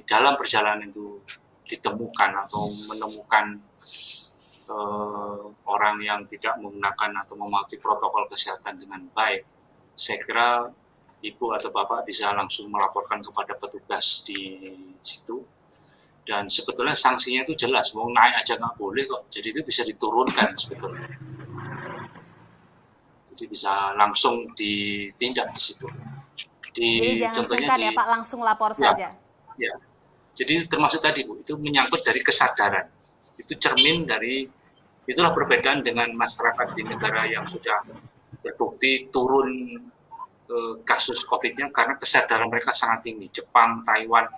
Speaker 9: dalam perjalanan itu ditemukan atau menemukan orang yang tidak menggunakan atau mematuhi protokol kesehatan dengan baik, saya kira Ibu atau Bapak bisa langsung melaporkan kepada petugas di situ. Dan sebetulnya sanksinya itu jelas, mau naik aja nggak boleh kok, jadi itu bisa diturunkan sebetulnya. Jadi bisa langsung ditindak di situ.
Speaker 2: Jadi jangan sungkan ya Pak, langsung lapor saja.
Speaker 9: Ya, jadi termasuk tadi Bu, itu menyangkut dari kesadaran. Itu cermin dari, itulah perbedaan dengan masyarakat di negara yang sudah terbukti turun kasus COVID-nya karena kesadaran mereka sangat tinggi. Jepang, Taiwan,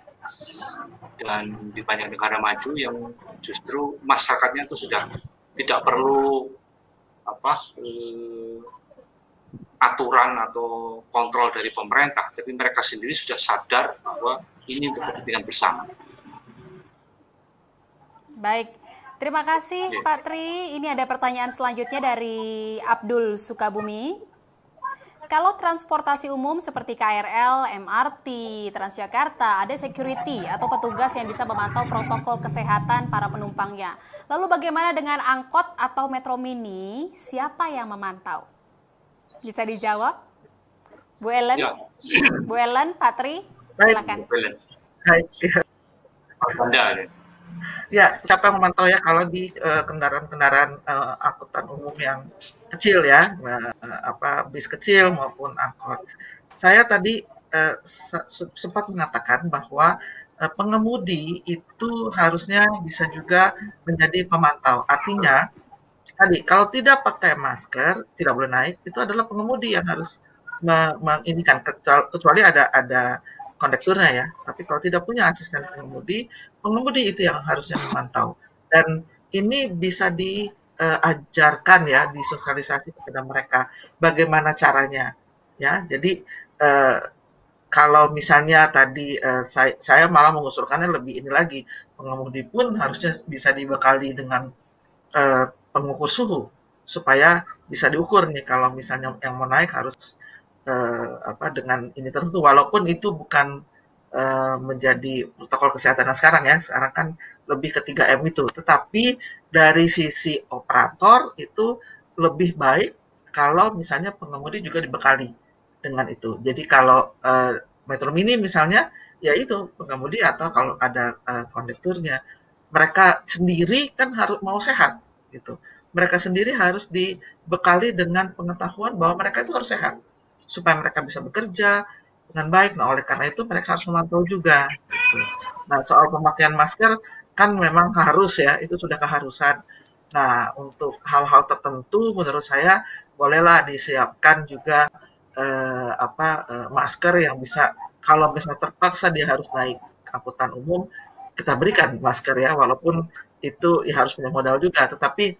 Speaker 9: dan di banyak negara maju yang justru masyarakatnya itu sudah tidak perlu aturan atau kontrol dari pemerintah, tapi mereka sendiri sudah sadar bahwa ini untuk kepentingan bersama.
Speaker 2: Baik, terima kasih Pak Tri. Ini ada pertanyaan selanjutnya dari Abdul Sukabumi. Kalau transportasi umum seperti KRL, MRT, Transjakarta, ada security atau petugas yang bisa memantau protokol kesehatan para penumpangnya. Lalu bagaimana dengan angkot atau metro mini? Siapa yang memantau? Bisa dijawab? Bu Ellen?
Speaker 9: Ya.
Speaker 2: Bu Ellen, Pak Tri, silakan.
Speaker 11: Hai.
Speaker 9: Anda,
Speaker 11: Ya, siapa yang memantau ya kalau di kendaraan-kendaraan angkutan umum yang kecil ya, bis kecil maupun angkot. Saya tadi sempat mengatakan bahwa pengemudi itu harusnya bisa juga menjadi pemantau. Artinya, tadi kalau tidak pakai masker, tidak boleh naik, itu adalah pengemudi yang harus menginikan, kecuali ada kondekturnya ya. Tapi kalau tidak punya asisten pengemudi itu yang harusnya memantau. Dan ini bisa diajarkan ya, disosialisasi kepada mereka bagaimana caranya ya. Jadi kalau misalnya tadi saya malah mengusulkannya lebih ini lagi, pengemudi pun harusnya bisa dibekali dengan pengukur suhu supaya bisa diukur nih kalau misalnya yang mau naik harus dengan ini tertentu, walaupun itu bukan menjadi protokol kesehatan sekarang ya, sekarang kan lebih ke 3M itu, tetapi dari sisi operator itu lebih baik kalau misalnya pengemudi juga dibekali dengan itu. Jadi kalau metro mini misalnya, ya itu pengemudi atau kalau ada kondekturnya, mereka sendiri kan harus mau sehat gitu. Mereka sendiri harus dibekali dengan pengetahuan bahwa mereka itu harus sehat supaya mereka bisa bekerja dengan baik. Nah, oleh karena itu mereka harus memantau juga. Gitu. Nah, soal pemakaian masker kan memang harus ya, itu sudah keharusan. Nah, untuk hal-hal tertentu menurut saya bolehlah disiapkan juga masker yang bisa, kalau misalnya terpaksa dia harus naik angkutan umum, kita berikan masker ya, walaupun itu ya harus punya modal juga. Tetapi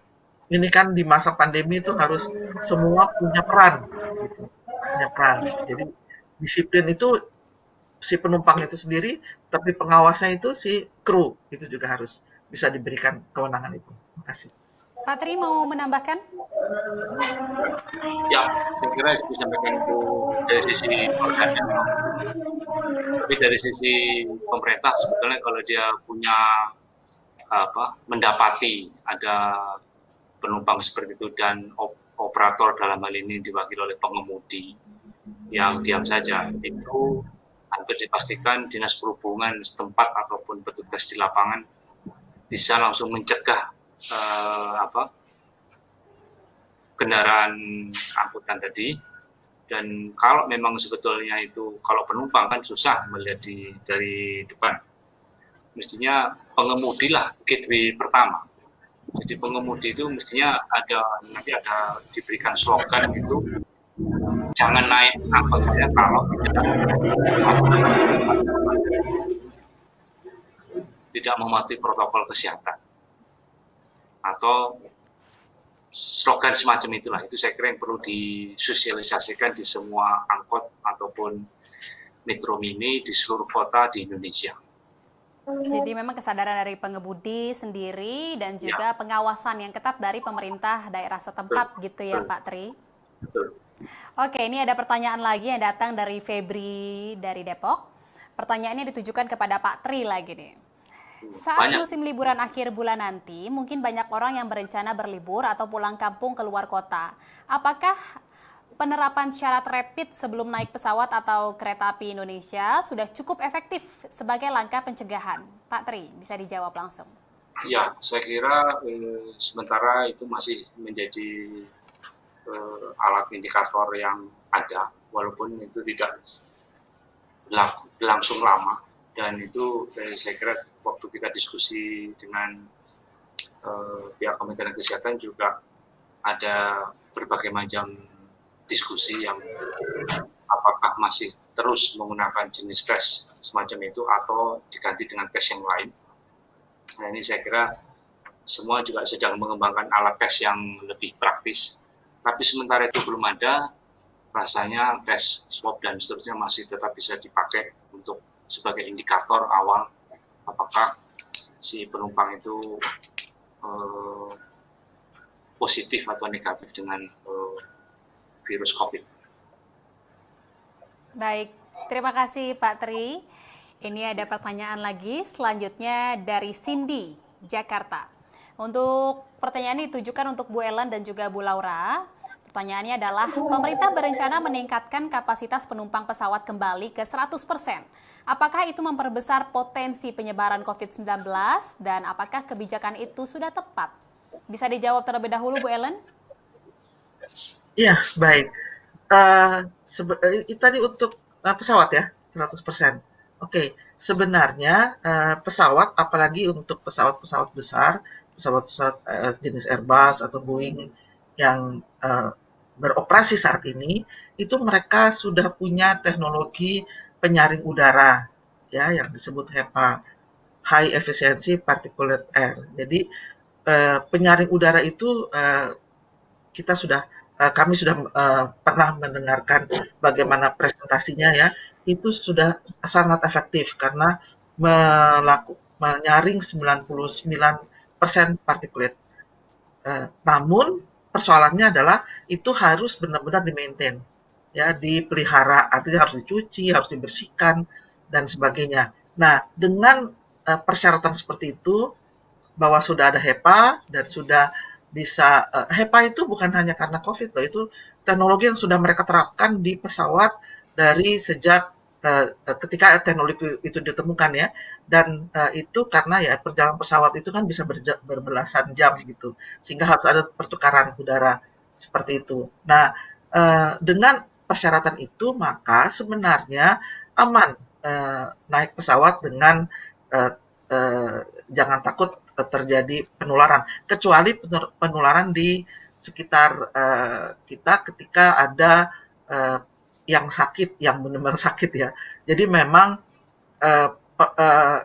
Speaker 11: ini kan di masa pandemi itu harus semua punya peran. Gitu. Punya peran. Jadi disiplin itu si penumpang itu sendiri, tapi pengawasnya itu si kru itu juga harus bisa diberikan kewenangan itu. Terima kasih.
Speaker 2: Pak Tri mau menambahkan?
Speaker 9: Ya, saya kira disampaikan itu dari sisi organnya. Tapi dari sisi pemerintah sebetulnya kalau dia punya mendapati ada penumpang seperti itu dan operator dalam hal ini diwakili oleh pengemudi yang diam saja, itu hampir dipastikan dinas perhubungan setempat ataupun petugas di lapangan bisa langsung mencegah kendaraan angkutan tadi. Dan kalau memang sebetulnya itu kalau penumpang kan susah melihat dari depan, mestinya pengemudi lah gateway pertama. Jadi pengemudi itu mestinya nanti ada diberikan slogan gitu, jangan naik angkot saya kalau tidak mematuhi protokol kesehatan, atau slogan semacam itulah. Itu saya kira yang perlu disosialisasikan di semua angkot ataupun metro mini di seluruh kota di Indonesia.
Speaker 2: Jadi memang kesadaran dari pengemudi sendiri dan juga pengawasan yang ketat dari pemerintah daerah setempat gitu ya Pak Tri.
Speaker 9: Betul.
Speaker 2: Oke, ini ada pertanyaan lagi yang datang dari Febri dari Depok. Pertanyaannya ditujukan kepada Pak Tri lagi nih. Saat musim liburan akhir bulan nanti, mungkin banyak orang yang berencana berlibur atau pulang kampung ke luar kota. Apakah penerapan syarat rapid sebelum naik pesawat atau kereta api Indonesia sudah cukup efektif sebagai langkah pencegahan? Pak Tri, bisa dijawab langsung.
Speaker 9: Ya, saya kira sementara itu masih menjadi alat indikator yang ada, walaupun itu tidak berlangsung lama. Dan itu saya kira waktu kita diskusi dengan pihak Kementerian Kesehatan juga ada berbagai macam diskusi yang apakah masih terus menggunakan jenis tes semacam itu atau diganti dengan tes yang lain. Nah, ini saya kira semua juga sedang mengembangkan alat tes yang lebih praktis. Tapi sementara itu belum ada, rasanya tes swab dan seterusnya masih tetap bisa dipakai untuk sebagai indikator awal apakah si penumpang itu positif atau negatif dengan virus COVID.
Speaker 2: Baik, terima kasih Pak Tri. Ini ada pertanyaan lagi selanjutnya dari Cindy, Jakarta. Untuk pertanyaan ini ditujukan untuk Bu Ellen dan juga Bu Laura. Pertanyaannya adalah, pemerintah berencana meningkatkan kapasitas penumpang pesawat kembali ke 100%. Apakah itu memperbesar potensi penyebaran COVID-19 dan apakah kebijakan itu sudah tepat? Bisa dijawab terlebih dahulu Bu Ellen?
Speaker 11: Iya, baik. Tadi untuk pesawat ya, 100%. Oke, sebenarnya pesawat, apalagi untuk pesawat-pesawat besar, pesawat-pesawat jenis Airbus atau Boeing yang beroperasi saat ini, itu mereka sudah punya teknologi penyaring udara, ya, yang disebut HEPA, High Efficiency Particulate Air. Jadi penyaring udara itu kami sudah pernah mendengarkan bagaimana presentasinya ya, itu sudah sangat efektif karena menyaring 99% particulate. Namun persoalannya adalah itu harus benar-benar di-maintain, ya, dipelihara, artinya harus dicuci, harus dibersihkan dan sebagainya. Nah, dengan persyaratan seperti itu, bahwa sudah ada HEPA dan sudah bisa HEPA itu bukan hanya karena COVID loh, itu teknologi yang sudah mereka terapkan di pesawat dari sejak ketika teknologi itu ditemukan ya, dan itu karena ya perjalanan pesawat itu kan bisa berbelasan jam gitu, sehingga harus ada pertukaran udara seperti itu. Nah, dengan persyaratan itu maka sebenarnya aman naik pesawat dengan jangan takut terjadi penularan, kecuali penularan di sekitar kita ketika ada yang sakit, yang benar-benar sakit ya. Jadi memang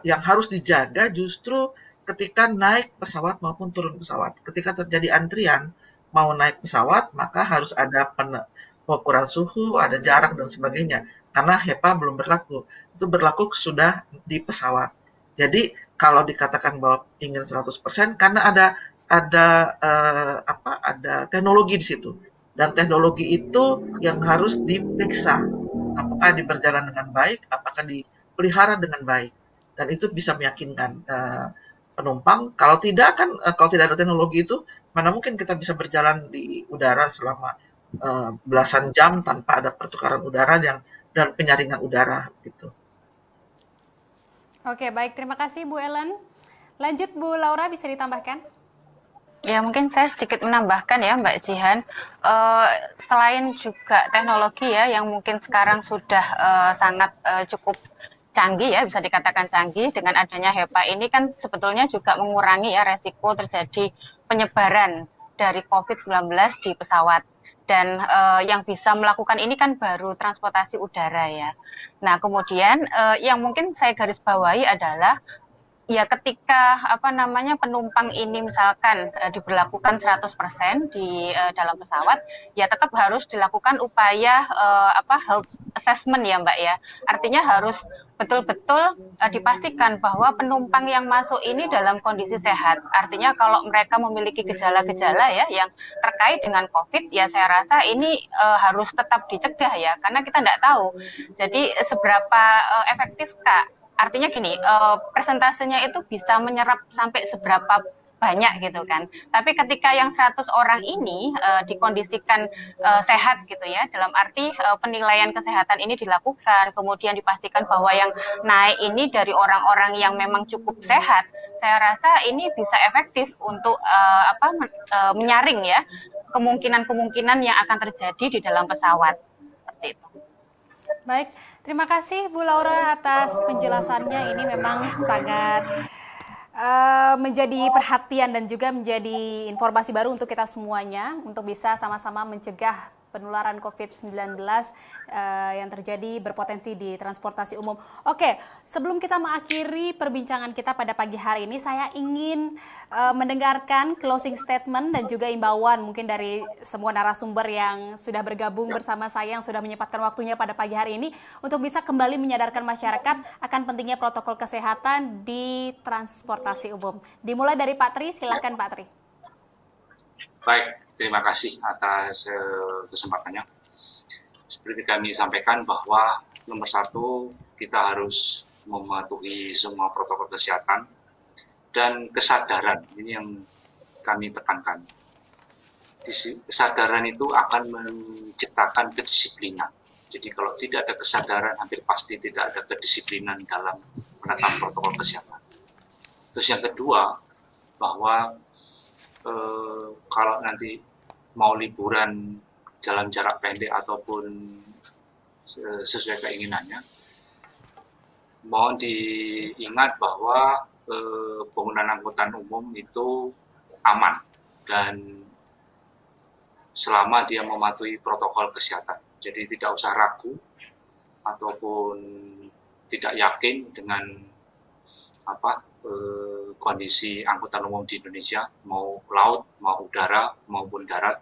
Speaker 11: yang harus dijaga justru ketika naik pesawat maupun turun pesawat. Ketika terjadi antrian mau naik pesawat, maka harus ada pengukuran suhu, ada jarak dan sebagainya. Karena HEPA belum berlaku. Itu berlaku sudah di pesawat. Jadi kalau dikatakan bahwa ingin 100% karena ada teknologi di situ. Dan teknologi itu yang harus diperiksa, apakah berjalan dengan baik, apakah dipelihara dengan baik, dan itu bisa meyakinkan penumpang. Kalau tidak ada teknologi itu, mana mungkin kita bisa berjalan di udara selama belasan jam tanpa ada pertukaran udara dan penyaringan udara gitu.
Speaker 2: Oke, baik, terima kasih Bu Ellen. Lanjut Bu Laura, bisa ditambahkan?
Speaker 10: Ya, mungkin saya sedikit menambahkan ya, Mbak Jihan. Selain juga teknologi ya, yang mungkin sekarang sudah sangat cukup canggih ya, bisa dikatakan canggih, dengan adanya HEPA ini kan sebetulnya juga mengurangi ya resiko terjadi penyebaran dari COVID-19 di pesawat. Dan yang bisa melakukan ini kan baru transportasi udara ya. Nah, kemudian yang mungkin saya garis bawahi adalah ya ketika penumpang ini misalkan diberlakukan 100% di dalam pesawat, ya tetap harus dilakukan upaya health assessment ya Mbak ya. Artinya harus betul-betul dipastikan bahwa penumpang yang masuk ini dalam kondisi sehat. Artinya kalau mereka memiliki gejala-gejala ya yang terkait dengan COVID, ya saya rasa ini harus tetap dicegah ya, karena kita tidak tahu. Jadi seberapa efektifkah? Artinya gini, persentasenya itu bisa menyerap sampai seberapa banyak gitu kan. Tapi ketika yang 100 orang ini dikondisikan sehat gitu ya, dalam arti penilaian kesehatan ini dilakukan, kemudian dipastikan bahwa yang naik ini dari orang-orang yang memang cukup sehat, saya rasa ini bisa efektif untuk menyaring ya kemungkinan-kemungkinan yang akan terjadi di dalam pesawat. Seperti itu.
Speaker 2: Baik, terima kasih Bu Laura atas penjelasannya. Ini memang sangat menjadi perhatian dan juga menjadi informasi baru untuk kita semuanya untuk bisa sama-sama mencegah penularan COVID-19 yang terjadi berpotensi di transportasi umum. Oke, sebelum kita mengakhiri perbincangan kita pada pagi hari ini, saya ingin mendengarkan closing statement dan juga imbauan mungkin dari semua narasumber yang sudah bergabung bersama saya, yang sudah menyempatkan waktunya pada pagi hari ini untuk bisa kembali menyadarkan masyarakat akan pentingnya protokol kesehatan di transportasi umum. Dimulai dari Pak Tri, silakan Pak Tri.
Speaker 9: Baik. Terima kasih atas kesempatannya. Seperti kami sampaikan bahwa nomor satu, kita harus mematuhi semua protokol kesehatan dan kesadaran. Ini yang kami tekankan. Kesadaran itu akan menciptakan kedisiplinan. Jadi kalau tidak ada kesadaran, hampir pasti tidak ada kedisiplinan dalam menetapkan protokol kesehatan. Terus yang kedua, bahwa kalau nanti mau liburan jalan jarak pendek ataupun sesuai keinginannya, mohon diingat bahwa penggunaan angkutan umum itu aman dan selama dia mematuhi protokol kesehatan. Jadi tidak usah ragu ataupun tidak yakin dengan kondisi angkutan umum di Indonesia, mau laut, mau udara, maupun darat,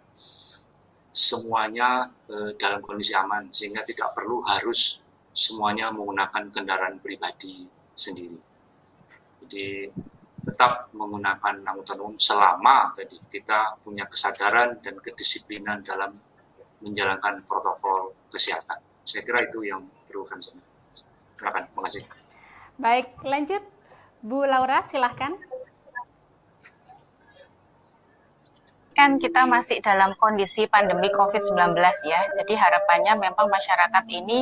Speaker 9: semuanya dalam kondisi aman, sehingga tidak perlu harus semuanya menggunakan kendaraan pribadi sendiri. Jadi tetap menggunakan angkutan umum selama tadi kita punya kesadaran dan kedisiplinan dalam menjalankan protokol kesehatan. Saya kira itu yang perlu kami sampaikan. Silakan, terima kasih.
Speaker 2: Baik, lanjut. Bu Laura, silahkan.
Speaker 10: Kan kita masih dalam kondisi pandemi COVID-19 ya, jadi harapannya memang masyarakat ini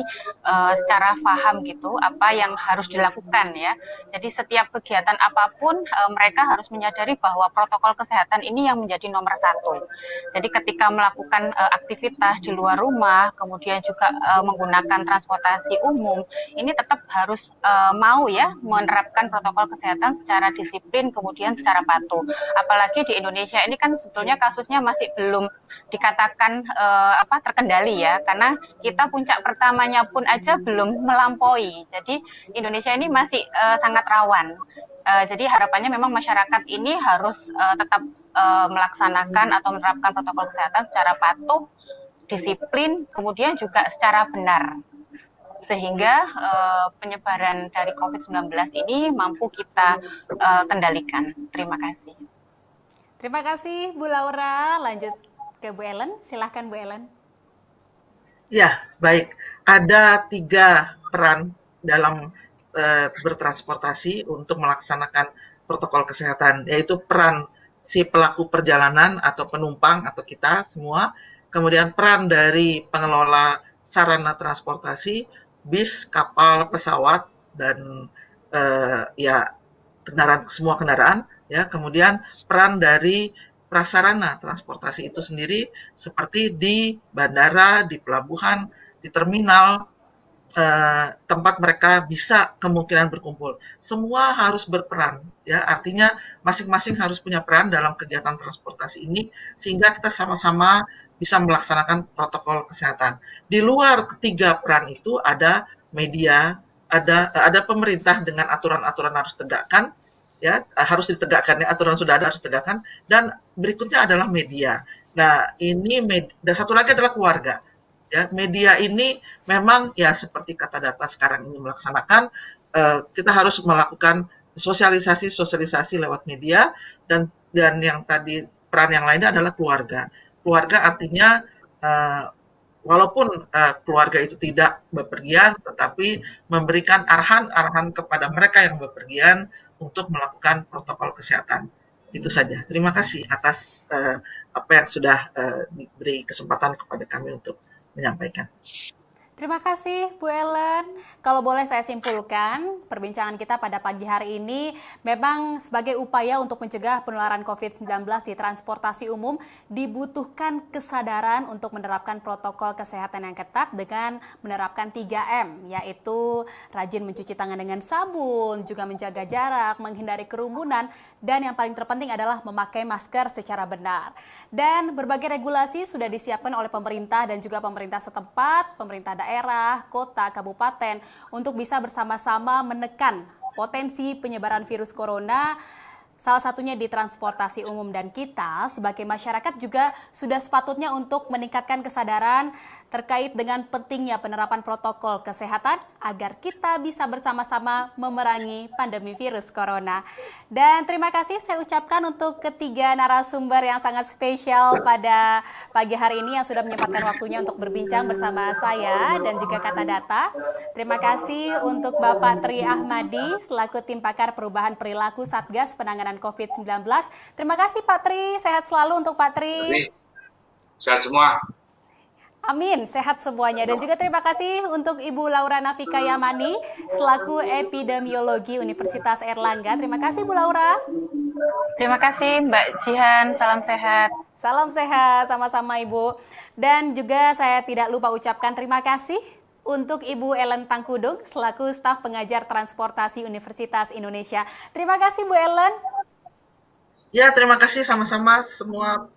Speaker 10: secara paham gitu apa yang harus dilakukan ya. Jadi setiap kegiatan apapun mereka harus menyadari bahwa protokol kesehatan ini yang menjadi nomor satu. Jadi ketika melakukan aktivitas di luar rumah, kemudian juga menggunakan transportasi umum, ini tetap harus mau ya menerapkan protokol kesehatan secara disiplin, kemudian secara patuh. Apalagi di Indonesia ini kan sebetulnya kasusnya masih belum dikatakan terkendali ya, karena kita puncak pertamanya pun aja belum melampaui. Jadi Indonesia ini masih sangat rawan. Jadi harapannya memang masyarakat ini harus tetap melaksanakan atau menerapkan protokol kesehatan secara patuh, disiplin, kemudian juga secara benar. Sehingga penyebaran dari COVID-19 ini mampu kita kendalikan. Terima kasih.
Speaker 2: Terima kasih Bu Laura. Lanjut ke Bu Ellen. Silahkan Bu Ellen.
Speaker 11: Ya, baik. Ada 3 peran dalam bertransportasi untuk melaksanakan protokol kesehatan, yaitu peran si pelaku perjalanan atau penumpang atau kita semua, kemudian peran dari pengelola sarana transportasi, bis, kapal, pesawat, dan kendaraan, semua kendaraan, ya, kemudian peran dari prasarana transportasi itu sendiri seperti di bandara, di pelabuhan, di terminal, tempat mereka bisa kemungkinan berkumpul. Semua harus berperan, ya. Artinya masing-masing harus punya peran dalam kegiatan transportasi ini sehingga kita sama-sama bisa melaksanakan protokol kesehatan. Di luar ketiga peran itu ada media, ada pemerintah dengan aturan-aturan harus tegakkan, ya, harus ditegakkan, ya, aturan sudah ada harus ditegakkan, dan berikutnya adalah media. Nah, dan satu lagi adalah keluarga. Ya, media ini memang ya seperti kata data sekarang ini melaksanakan, kita harus melakukan sosialisasi lewat media, dan yang tadi peran yang lainnya adalah keluarga. Keluarga artinya walaupun keluarga itu tidak bepergian, tetapi memberikan arahan-arahan kepada mereka yang bepergian untuk melakukan protokol kesehatan. Itu saja. Terima kasih atas apa yang sudah diberi kesempatan kepada kami untuk menyampaikan.
Speaker 2: Terima kasih Bu Ellen. Kalau boleh saya simpulkan, perbincangan kita pada pagi hari ini memang sebagai upaya untuk mencegah penularan COVID-19 di transportasi umum dibutuhkan kesadaran untuk menerapkan protokol kesehatan yang ketat dengan menerapkan 3M, yaitu rajin mencuci tangan dengan sabun, juga menjaga jarak, menghindari kerumunan, dan yang paling terpenting adalah memakai masker secara benar. Dan berbagai regulasi sudah disiapkan oleh pemerintah dan juga pemerintah setempat, pemerintah daerah, kota, kabupaten untuk bisa bersama-sama menekan potensi penyebaran virus corona, salah satunya di transportasi umum. Dan kita sebagai masyarakat juga sudah sepatutnya untuk meningkatkan kesadaran terkait dengan pentingnya penerapan protokol kesehatan agar kita bisa bersama-sama memerangi pandemi virus corona. Dan terima kasih saya ucapkan untuk ketiga narasumber yang sangat spesial pada pagi hari ini yang sudah menyempatkan waktunya untuk berbincang bersama saya dan juga Kata Data. Terima kasih untuk Bapak Tri Ahmadi selaku Tim Pakar Perubahan Perilaku Satgas Penanganan COVID-19. Terima kasih Pak Tri, sehat selalu untuk Pak Tri.
Speaker 9: Sehat semua.
Speaker 2: Amin, sehat semuanya. Dan juga terima kasih untuk Ibu Laura Nafika Yamani selaku Epidemiologi Universitas Airlangga. Terima kasih Bu Laura.
Speaker 12: Terima kasih Mbak Jihan, salam sehat.
Speaker 2: Salam sehat, sama-sama Ibu. Dan juga saya tidak lupa ucapkan terima kasih untuk Ibu Ellen Tangkudung selaku staf pengajar transportasi Universitas Indonesia. Terima kasih Bu Ellen.
Speaker 11: Ya, terima kasih sama-sama semua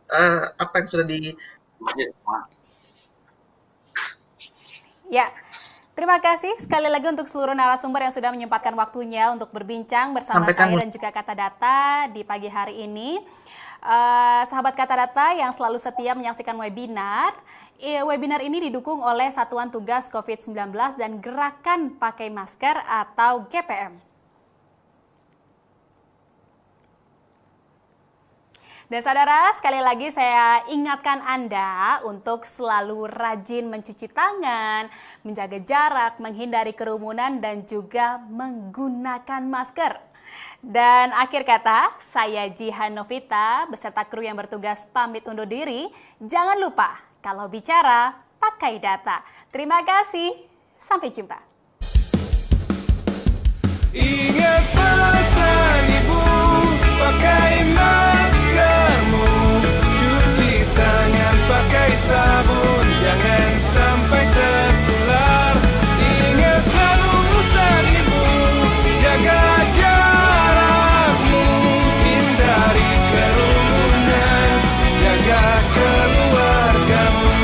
Speaker 11: apa yang sudah di...
Speaker 2: Ya, terima kasih sekali lagi untuk seluruh narasumber yang sudah menyempatkan waktunya untuk berbincang bersama saya dan juga Kata Data di pagi hari ini. Sahabat Kata Data yang selalu setia menyaksikan webinar. Webinar ini didukung oleh Satuan Tugas COVID-19 dan Gerakan Pakai Masker atau GPM. Dan saudara, sekali lagi saya ingatkan Anda untuk selalu rajin mencuci tangan, menjaga jarak, menghindari kerumunan, dan juga menggunakan masker. Dan akhir kata, saya Jihan Novita beserta kru yang bertugas pamit undur diri. Jangan lupa, kalau bicara, pakai data. Terima kasih, sampai jumpa.
Speaker 8: Ingat pesan ibu, pakai maskermu, cuci tangan pakai sabun, jangan sampai tertular. Ingat selalu pesan ibu, jaga jarakmu, hindari kerumunan, jaga keluargamu.